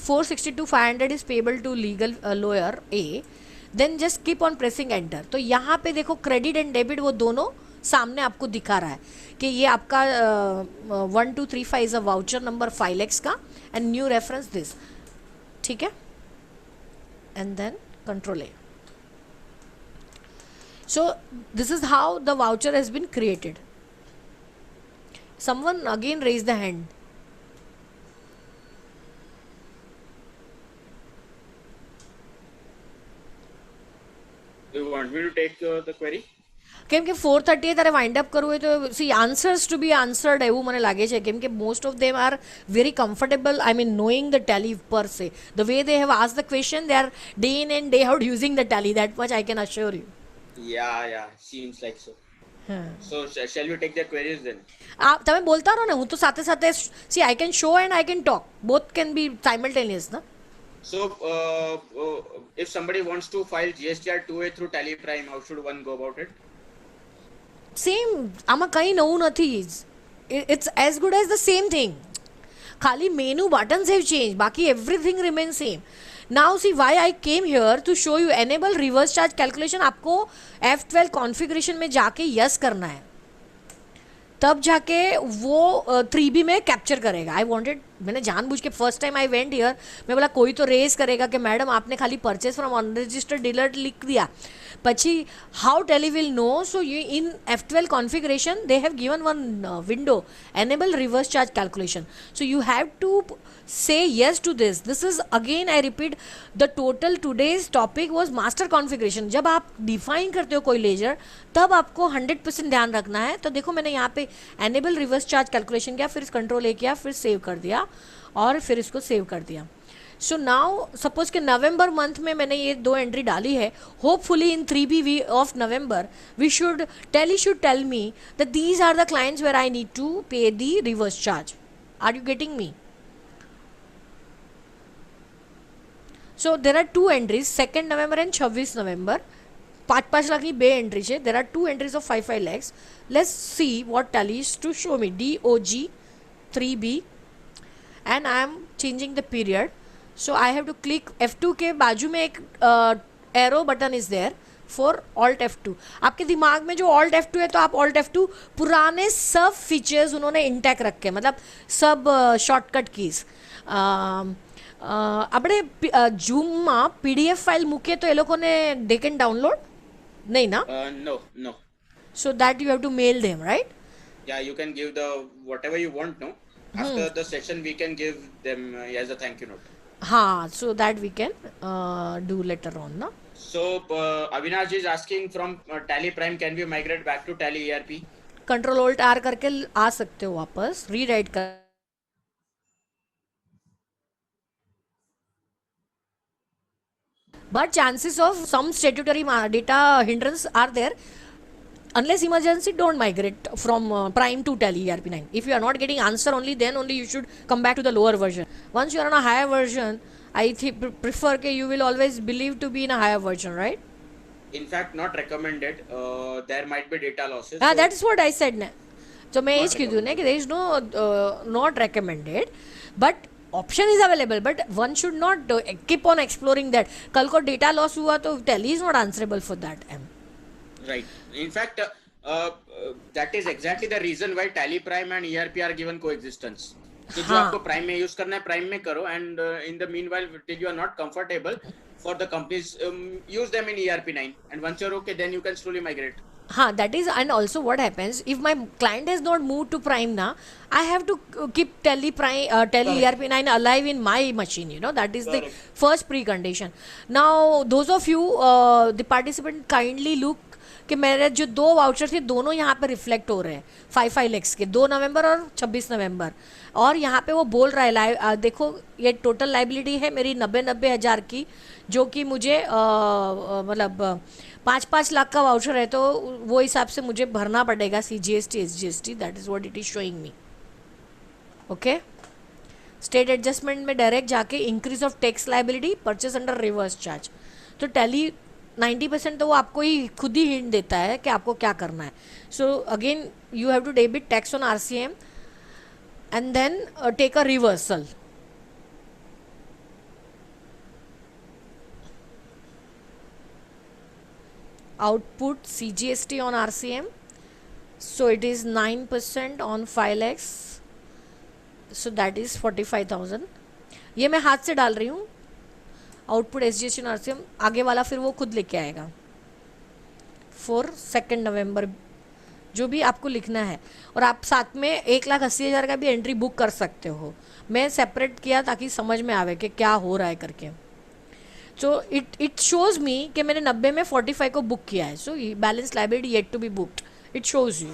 462,500 is payable to legal lawyer A. Then just keep on pressing enter. तो यहाँ पे देखो क्रेडिट एंड डेबिट वो दोनों सामने आपको दिखा रहा है कि ये आपका 1235 is a voucher number 5 lakhs का एंड न्यू रेफरेंस दिस. ठीक है. And then control A. So this is how the voucher has been created. Someone again raise the hand. Do you want me to take the query? કેમ કે 4:30 તારે wind up કરવું હોય તો C answers two બી answered એવું મને લાગે છે, કેમ કે most of them are very comfortable, I mean knowing the Tally પર સે. The way they have ask the question, they are day in and day out using the Tally. That much I can અશ્યોર you. Yeah, seems like so. So shall we take the queries then? તમે બોલતા રહો ને, હું તો સાથે સાથે see I can show and I can talk, both can be simultaneous ના. So if somebody wants to file GSTR 2A through Tally Prime, how should one go about it? Same, આમાં કંઈ નવું નથી. It's as good as the same thing. ખાલી menu buttons have change, બાકી everything remain same. Now see why I came here to show you enable reverse charge calculation. आपको F12 configuration में जाके yes करना है, तब जाके वो 3B में कैप्चर करेगा. आई वॉन्टेड, मैंने जानबूझ के first time I went here, मैं बोला कोई तो रेज करेगा कि मैडम आपने खाली परचेज फ्रॉम अनरजिस्टर्ड डीलर लिख दिया. પછી how Tally will know? So you in F12 configuration they have given one window, enable reverse charge calculation. So you have to say yes to this. This is again I repeat, the total today's topic was master configuration. जब आप define करते हो कोई laser तब आपको 100% ध्यान रखना है. तो देखो मैंने यहाँ पे enable reverse charge calculation किया, फिर कंट्रोल ए किया, फिर सेव कर दिया और फिर इसको सेव कर दिया. सो नाउ सपोज कि नवंबर मंथ में मैंने ये 2 एंट्री डाली है. Hopefully in 3B of November we should tell me that these are the clients where I need to pay the reverse charge. Are you getting me? So there are 2 entries, 2 November and 26 November. 5-5 લાખની 2 entry છે. There are 2 entries of 5-5 lakhs. Let's see what Tally is to show me. DOG 3B and I am changing the period. So I have to click F2 के बाजू में एक arrow button is there for Alt F2. आपके दिमाग में जो Alt F2 है तो आप Alt F2 पुराने सब फीचर्स उन्होंने इंटैक्ट रखे, मतलब सब शॉर्टकट कीज. આપણે ઝૂમમાં PDF ફાઇલ મૂકીએ તો એ લોકોને they can download નહીં ના? No. So that you have to mail them, right? Yeah, you can give the whatever you want, no? After the session we can give them as a thank you note. हाँ, so that we can do later on ना. So Avinash is asking from Tally Prime, can we migrate back to Tally ERP? Control Alt R करके आ सकते हो वापस, rewrite कर. But chances of some statutory data hindrance are there. Unless emergency, don't migrate from Prime to Tally ERP9. If you are not getting answer only, then only you should come back to the lower version. Once you are on a higher version, I prefer that you will always believe to be in a higher version, right? In fact, not recommended. There might be data losses. So that is what I said. So मैं ये कह दूँ ना कि there is no not recommended, but option is available, but one should not keep on exploring that. कल को data loss हुआ तो Tally is not answerable for that. Right. In fact, that is exactly the reason why Tally Prime and ERP are given coexistence. कि जो हाँ आपको prime में use करना है प्राइम में करो, and in the meanwhile till you are not comfortable for the companies, use them in ERP9, and once you're okay, then you can slowly migrate. हाँ, that is, and also what happens if my client has not moved to Prime now, I have to keep Tally Prime, Tally Correct. ERP9 alive in my machine. You know, that is the Correct. first precondition. Now, those of you, the participant, kindly look कि मेरे जो 2 voucher थे दोनों यहाँ पे reflect हो रहे हैं 5 lakhs के, 2 नवंबर और 26 नवंबर, और यहाँ पे वो बोल रहा है देखो ये टोटल लाइबिलिटी है मेरी 90 हज़ार की, जो कि मुझे मतलब 5 लाख का वाउचर है, तो वो हिसाब से मुझे भरना पड़ेगा CGST SGST, that is what it is showing me. Okay, state adjustment में डायरेक्ट जाके increase of tax liability, purchase under reverse charge. तो टैली 90% तो वो आपको ही खुद ही हिंट देता है कि आपको क्या करना है. So again you have to debit tax on RCM and then take a reversal. Output CGST on RCM, so it is 9% on 5 lakhs, so that is 45,000. ये मैं हाथ से डाल रही हूँ. आउटपुट SGST और RCM, आगे वाला फिर वो खुद लेके आएगा फॉर 2 नवंबर, जो भी आपको लिखना है. और आप साथ में 1,80,000 का भी एंट्री बुक कर सकते हो. मैं सेपरेट किया ताकि समझ में आवे कि क्या हो रहा है करके. सो इट शोज मी कि मैंने 90 में 45 को बुक किया है. So balance liability yet to be booked, it shows you.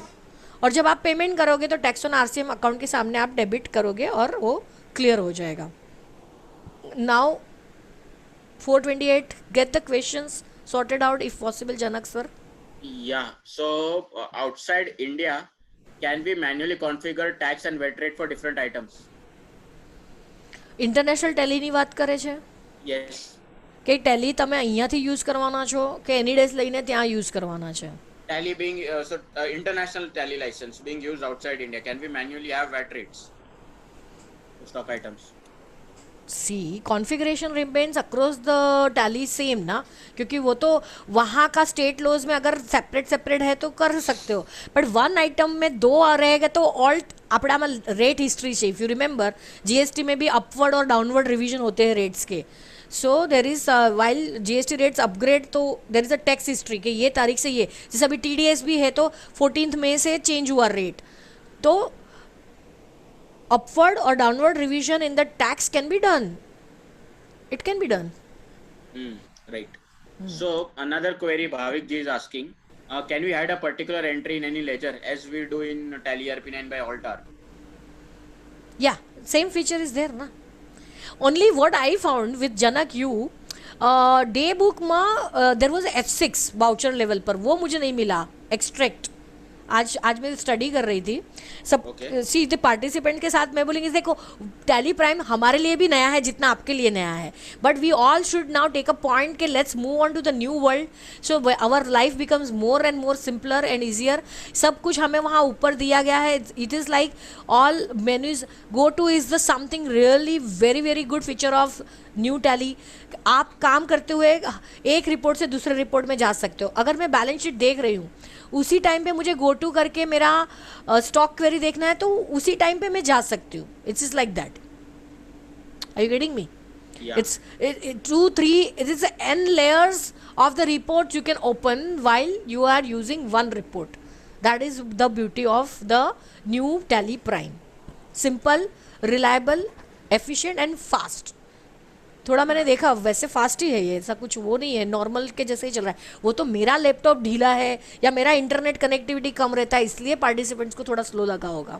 और जब आप पेमेंट करोगे तो टैक्स ऑन RCM अकाउंट के सामने आप डेबिट करोगे और वो क्लियर हो जाएगा. Now 428, get the questions sorted out if possible, Janak sir. Yeah, so outside India, can we manually configure tax and VAT rate for different items? International ટેલીની વાત કરે છે Yes. કે ટેલી તમે અહીંયાથી યુઝ કરવાના છો કે એની ડેઝ લઈને ત્યાં યુઝ કરવાના છે? Tally being international tally license being used outside India, can we manually have VAT rates for stock items? See configuration remains across the Tally same ना, क्योंकि वो तो वहाँ का स्टेट लॉज में अगर सेपरेट है तो कर सकते हो, बट वन आइटम में 2 रहेगा तो ऑल्ट આપણામાં રેટ हिस्ट्री છે. इफ़ यू रिमेंबर GST में भी अपवर्ड और डाउनवर्ड रिविजन होते हैं रेट्स के. So there is while GST rates upgrade तो there is a tax history कि ये तारीख से ये, जैसे अभी TDS भी है तो 14 मई से चेंज हुआ रेट, तो upward or downward revision in the tax can be done. It can be done. Right. So another query Bhavik ji is asking, can we add a particular entry in any ledger as we do in Tally ERP9 by Altar? Yeah, same feature is there na. Only what I found with Janak U, day book में there was F6 voucher level पर, वो मुझे नहीं मिला extract. आज मैं study कर रही थी सब सीधे पार्टिसिपेंट के साथ. मैं बोलेंगे देखो टैली प्राइम हमारे लिए भी नया है जितना आपके लिए नया है, but we all should now take a point के let's move on to the new world, so our life becomes more and more simpler and easier. सब कुछ हमें वहाँ ऊपर दिया गया है. It is like all menus go to is the something really very very good feature of new Tally. आप काम करते हुए एक रिपोर्ट से दूसरे रिपोर्ट में जा सकते हो. अगर मैं बैलेंस शीट देख रही हूँ उसी टाइम पे मुझे गो टू करके मेरा स्टॉक क्वेरी देखना है तो उसी टाइम पे मैं जा सकती हूँ. It's is like that. Are you getting me? It's 2-3, it is n layers of the reports you can open while you are using one report. That is the beauty of the new Tally Prime. Simple, reliable, efficient and fast. थोड़ा मैंने देखा वैसे fast ही है ये, ऐसा कुछ वो नहीं है, नॉर्मल के जैसे ही चल रहा है. वो तो मेरा लैपटॉप ढीला है या मेरा इंटरनेट कनेक्टिविटी कम रहता है इसलिए पार्टिसिपेंट्स को थोड़ा स्लो लगा होगा.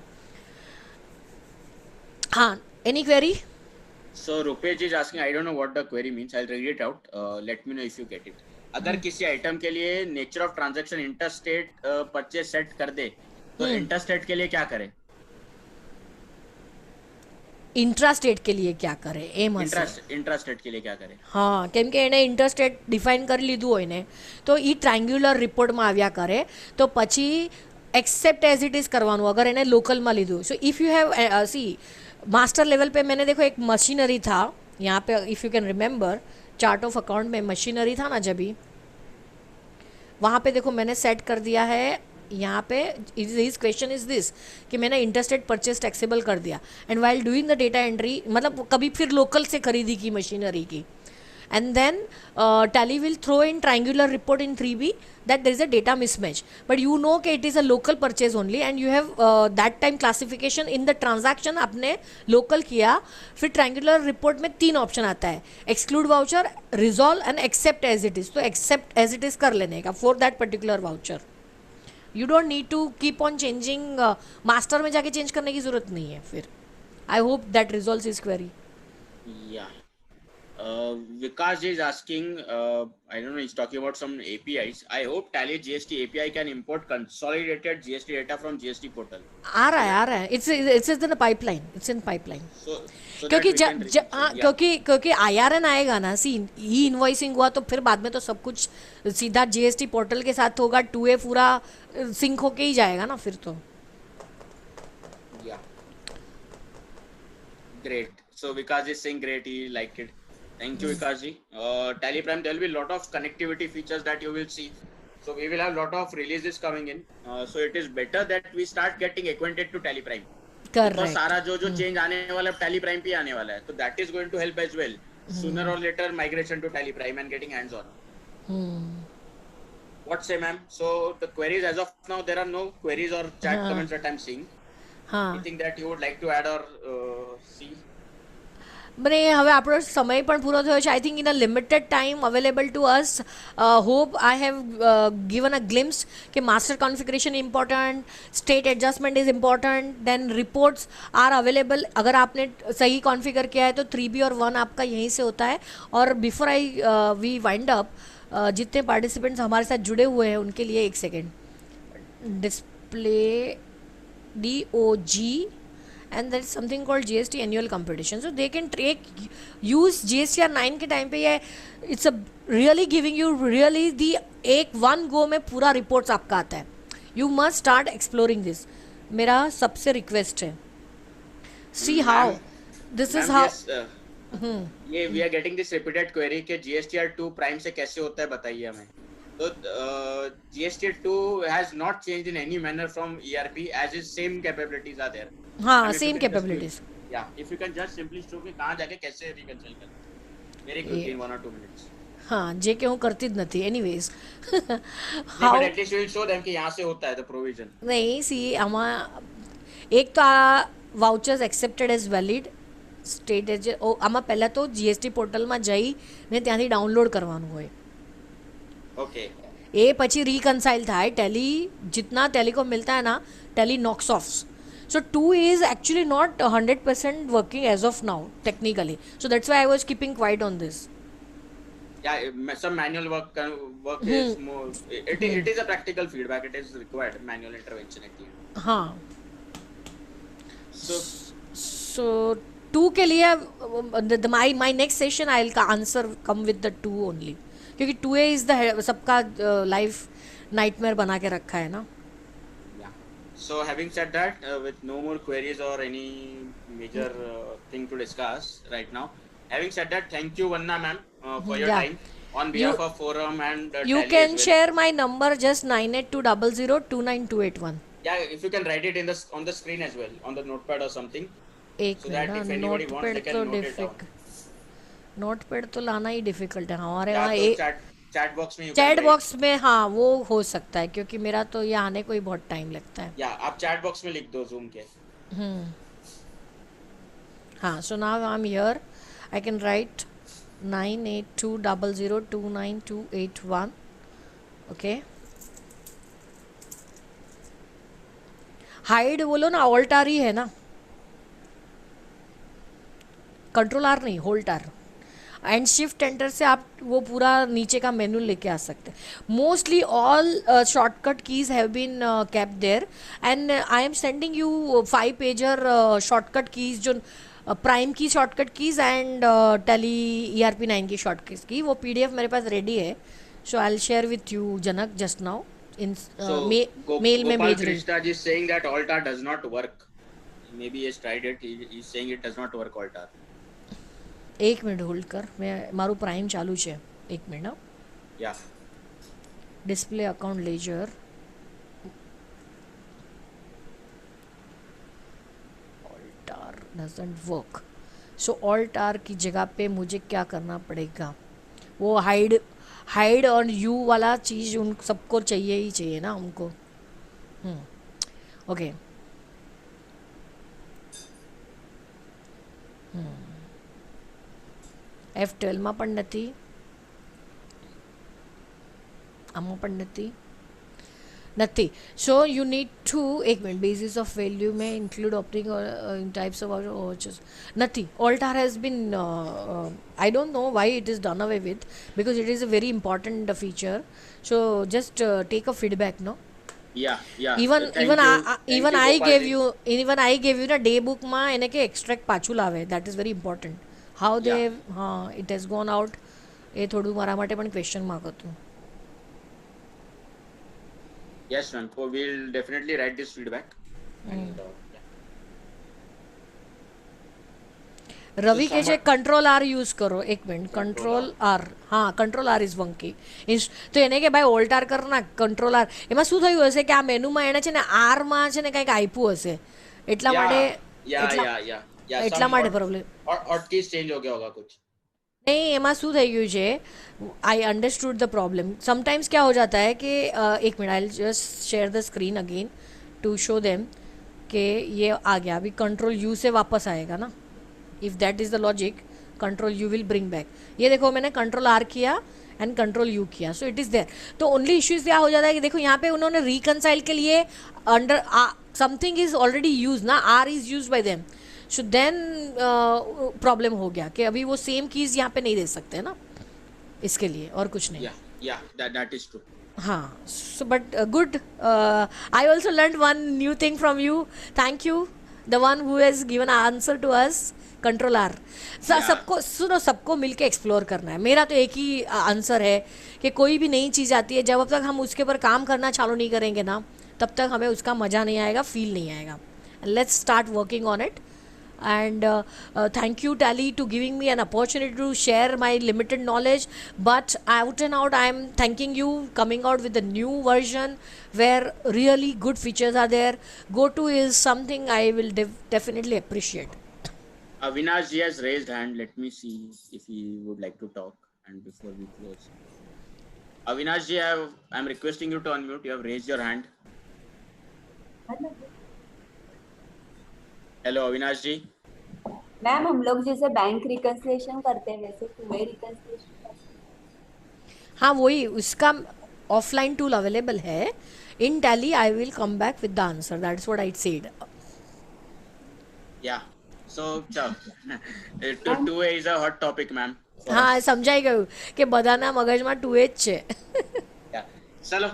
हाँ, any query? So Rupesh is asking, I don't know what the query means. I'll read it out. Let me know if you get it. अगर किसी आइटम के लिए nature of transaction interstate purchase set कर दे तो interstate के लिए क्या करें? ઇન્ટ્રાસ્ટેટ કે લીએ ક્યાં કરે એમ હશે. ઇન્ટ્રાસ્ટેટ કે લીએ ક્યાં કરે? હા, કેમ કે એને ઇન્ટરસ્ટેટ ડિફાઇન કરી લીધું હોય ને તો એ ટ્રાયંગ્યુલર રિપોર્ટમાં આવ્યા કરે તો પછી एक्सेप्ट एज इट इज़ करवानू अगर इन्हें लोकल में लीधु. So if you have see master level पे मैंने देखो एक मशीनरी था यहाँ पे, if you can remember chart of account में मशीनरी था ना, जब भी वहाँ पे देखो मैंने सेट कर दिया है यहाँ पे हिज क्वेश्चन इज दिस कि मैंने इंटरस्टेट परचेज टैक्सेबल कर दिया and while doing the data entry, मतलब कभी फिर लोकल से खरीदी की मशीनरी की, and then Tally will throw in triangular report in 3B that there is a data mismatch, but you know कि it is a local purchase only and you have that time classification in the transaction आपने local किया, फिर triangular report में 3 option आता है, exclude voucher, resolve and accept as it is. तो accept as it is कर लेने का for that particular voucher. You don't need to keep on changing, master में जाके change करने की ज़रूरत नहीं है फिर. I hope that resolves his query. Yeah. Vikas is asking, I don't know, he's talking about some APIs. I hope Tally GST API can import consolidated GST data from GST portal. आ रहा है. It's in the pipeline. It's in pipeline. So क्योंकि that we can क्योंकि IRN आएगा ना, सी ई invoicing हुआ तो फिर बाद में तो सब कुछ सीधा GST पोर्टल के साथ होगा, 2A पूरा सिंक होके ही जाएगा ना फिर तो. Yeah. Great. So Vikas is saying great, he liked it. Thank you, Vikas ji. Tally Prime, there will be a lot of connectivity features that you will see. So we will have a lot of releases coming in. So it is better that we start getting acquainted to Tally Prime. Correct. तो सारा जो change आने वाला है Tally Prime पे आने वाला है, तो that is going to help as well. Sooner or later, migration to Tally Prime and getting hands on. What say, ma'am? So the queries as of now, there are no queries or chat comments that I'm seeing. Anything that you would like to add or see? મને હવે આપણો સમય પણ પૂરો થયો છે. I think in a limited time available to us. Hope I have given a glimpse કે master configuration important, state adjustment is important, then reports are available. अगर आपने सही कॉन्फ़िगर किया है तो 3B और 1 आपका यहीं से होता है. और before I we wind up, जितने पार्टिसिपेंट्स हमारे साथ जुड़े हुए हैं उनके लिए एक second, display DOG and there is something called GST annual competition, so they can use GSTR 9 के टाइम पे ये it's a really giving you really the एक one go में पूरा reports आपका आता है. You must start exploring this. मेरा सबसे request है. See how this is how. ये we are getting this repeated query कि GSTR 2 prime से कैसे होता है बताइए हमें. So GSTR 2 has not changed in any manner from ERP as is same capabilities are there. हाँ, same capabilities. Yeah, if you can just simply show कि कहाँ जाके कैसे reconcile करते. Very quickly in 1 or 2 minutes. हाँ, जे के હું કરતી જ નથી. Anyways. But at least you will show them कि यहाँ से होता है the provision. नहीं, सी આમાં એક તો આ vouchers accepted as valid state એજ આમાં પહેલાં તો GST પોર્ટલમાં જઈને ત્યાંથી ડાઉનલોડ કરવાનું હોય. Okay. એ પછી रिकंसाइल થાય. ટેલી जितना ટેલી को मिलता है ना, Tally knocks off. So 2 is actually not 100% working as of now technically. So that's why I was keeping quiet on this. Yeah, some manual work is more. It is a practical feedback. It is required manual intervention at the end. हाँ. So 2 के लिए my next session I'll answer come with the 2 only. क्योंकि 2A is the सबका life nightmare बना के रखा है ना. So having said that, with no more queries or any major thing to discuss right now, having said that, thank you Vanna ma'am for your time on behalf of forum and you Tally can as well. share my number just 9820029281. Yeah, if you can write it in the on the screen as well on the notepad or something. एक so that if anybody wants they can note it down. Notepad तो लाना ही difficult है हमारे या वहाँ. तो chat box में chat box में हाँ वो हो सकता है क्योंकि मेरा तो ये आने को ही बहुत टाइम लगता है. या आप चैट बॉक्स में लिख दो जूम के. हाँ, so now I am here. I can write 9820029281. Okay, hide बोलो ना, ऑल्ट आर ही है ना, कंट्रोल आर नहीं, hold R. And shift enter से आप वो पूरा नीचे का मेनू लेके आ सकते हैं. Mostly all shortcut keys have been kept there and I am sending you 5 pager shortcut keys जो प्राइम की shortcut keys and Tally ERP 9 की शॉर्टकट की. वो PDF मेरे पास रेडी है. So I will share with you Janak just now in mail में भेज रही. Krishna ji is saying that Altar does not work. Maybe he has tried it. He is saying it does not work Altar. એક મિનિટ hold કર, મેં મારું Prime ચાલુ છે. એક મિનિટ. Yeah. Display account ledger doesn't work. So alt R की जगह पे मुझे क्या करना पड़ेगा? वो हाइड और यू वाला चीज़ उन सबको चाहिए ही चाहिए ना उनको. ओके. F12માં પણ નથી, આમાં પણ નથી. So you need to, एक मिनट, basis of value में include opening or in types of watches. Nothing. Altar has been I don't know why it is done away with, because it is a very important feature. So just take a feedback, no? Yeah. even Thank even you. even Thank you, I gave Gopalji. you ના day બુકમાં એને કે extract પાછું લાવે. That is very important. How દે, હા, it has gone out. એ થોડું મારા માટે પણ ક્વેશ્ચન માર્ક હતું. Yes, ma'am. So we'll definitely write this feedback. And, yeah. રવિ કે છે somewhat- કંટ્રોલ આર યુઝ કરો. એક મિનિટ, કંટ્રોલ આર. હા, કંટ્રોલ આર ઇઝ વંકી. તો એને કે ભાઈ ઓલ્ટાર કર ના, કંટ્રોલ આર. એમાં શું થયું હશે કે આ મેનુમાં એણે છે ને આરમાં છે ને કંઈક આપ્યું હશે, એટલા માટે એટલા માટે પ્રોબ્લેમ. hotkeys change हो गया होगा कुछ. नहीं, એમાં શું થઈ ગયું છે, I understood the problem. Sometimes क्या हो जाता है कि एक मिनट, I just share the screen again to show them कि ये आ गया. अभी कंट्रोल यू से वापस आएगा ना. If that is the logic, control you will bring back. ये देखो, मैंने कंट्रोल आर किया एंड कंट्रोल यू किया, सो इट इज़ देयर. तो ओनली इश्यूज क्या हो जाता है कि देखो यहाँ पे उन्होंने रिकनसाइल के लिए under something is already use ना, are is use by them. So then problem हो गया कि अभी वो सेम कीज़ यहाँ पे नहीं दे सकते ना, इसके लिए और कुछ नहीं. Yeah, that is true. हाँ, so but good. I also learned one new thing from you. Thank you, the one who has given an answer to us. Control R. सबको सुनो, सबको मिलके एक्सप्लोर करना है. मेरा तो एक ही आंसर है कि कोई भी नई चीज़ आती है, जब तक हम उसके ऊपर काम करना चालू नहीं करेंगे ना, तब तक हमें उसका मज़ा नहीं आएगा, फील नहीं आएगा. Let's start working on it. And thank you, Tally, to giving me an opportunity to share my limited knowledge. But out and out, I am thanking you coming out with a new version where really good features are there. Go-to is something I will definitely appreciate. Avinash ji has raised hand. Let me see if he would like to talk. And before we close, Avinash ji, I'm requesting you to unmute. You have raised your hand. Hello Avinash ji. Ma'am, हम लोग जैसे bank reconciliation करते हैं वैसे two way reconciliation. हाँ, वही उसका offline tool available है. In Tally I will come back with the answer. That's what I said. Yeah so two way is a hot topic ma'am. હા, સમજાઈ ગયું કે બધાના મગજમાં 2H છે. ચલો,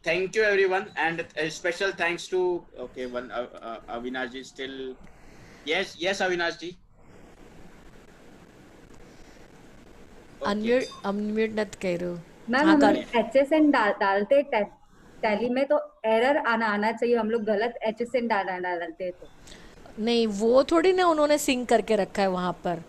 thank you everyone, and a special thanks to Avinash ji still. Yes Avinash ji. Unmute नत करो. मैम, हम लोग HSN डालते टैली में तो एरर आना चाहिए. हम लोग गलत HSN डालते तो नहीं, वो थोड़ी ना उन्होंने सिंक करके रखा है वहाँ पर,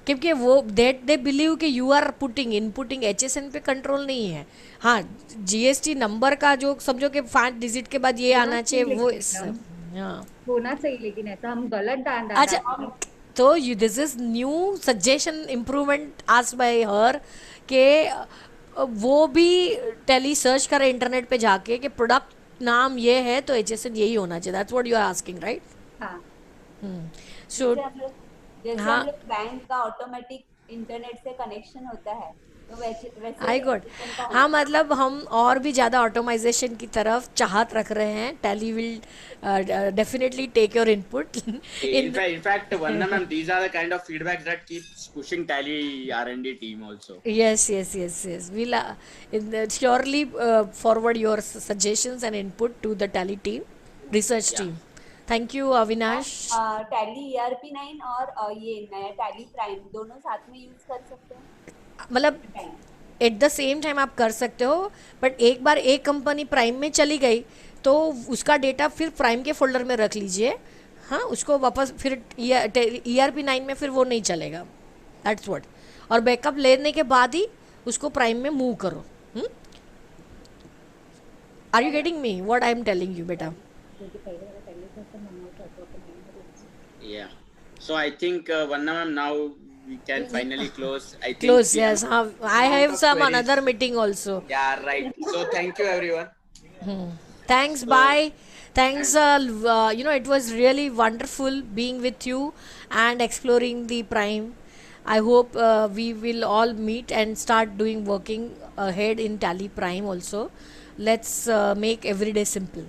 क्योंकि वो दे बिलीव कि यू आर इनपुटिंग HSN पे कंट्रोल नहीं है. हाँ, GST नंबर का जो समझो कि 5 डिजिट के बाद ये आना चाहिए, वो हाँ होना चाहिए, लेकिन ऐसा हम गलत डाल. अच्छा, तो this is new suggestion improvement asked by हर के वो भी टेली सर्च करे इंटरनेट पे जाके कि प्रोडक्ट नाम ये है तो HSN यही होना चाहिए. That's what you are asking, right? हाँ. सो जैसे हम लोग बैंक का ऑटोमेटिक इंटरनेट से कनेक्शन होता है तो वैसे आई गॉट. हाँ, मतलब हम और भी ज़्यादा ऑटोमाइजेशन की तरफ चाहत रख रहे हैं. Tally will definitely take your input. In fact, Vanna ma'am, these are the kind of feedbacks that keeps pushing Tally R&D team also. Yes. We'll surely forward your suggestions and input to the Tally team, research team. Thank you Avinash. Tally ERP9 और ये नया tally prime दोनों साथ में use कर सकते हैं. मतलब एट द सेम टाइम आप कर सकते हो, बट एक बार एक कंपनी प्राइम में चली गई तो उसका डेटा फिर प्राइम के फोल्डर में रख लीजिए. हाँ, उसको वापस फिर ERP9 में फिर वो नहीं चलेगा. That's what. और बैकअप लेने के बाद ही उसको प्राइम में मूव करो. Are you getting me what I am telling you बेटा? Yeah. So I think Vanna ma'am, now we can finally close. I think Close, we have yes. I amount have of some queries. another meeting also. Yeah, right. So thank you everyone. Thanks, So bye. Thanks, it was really wonderful being with you and exploring the Prime. I hope we will all meet and start doing working ahead in Tally Prime also. Let's make every day simple.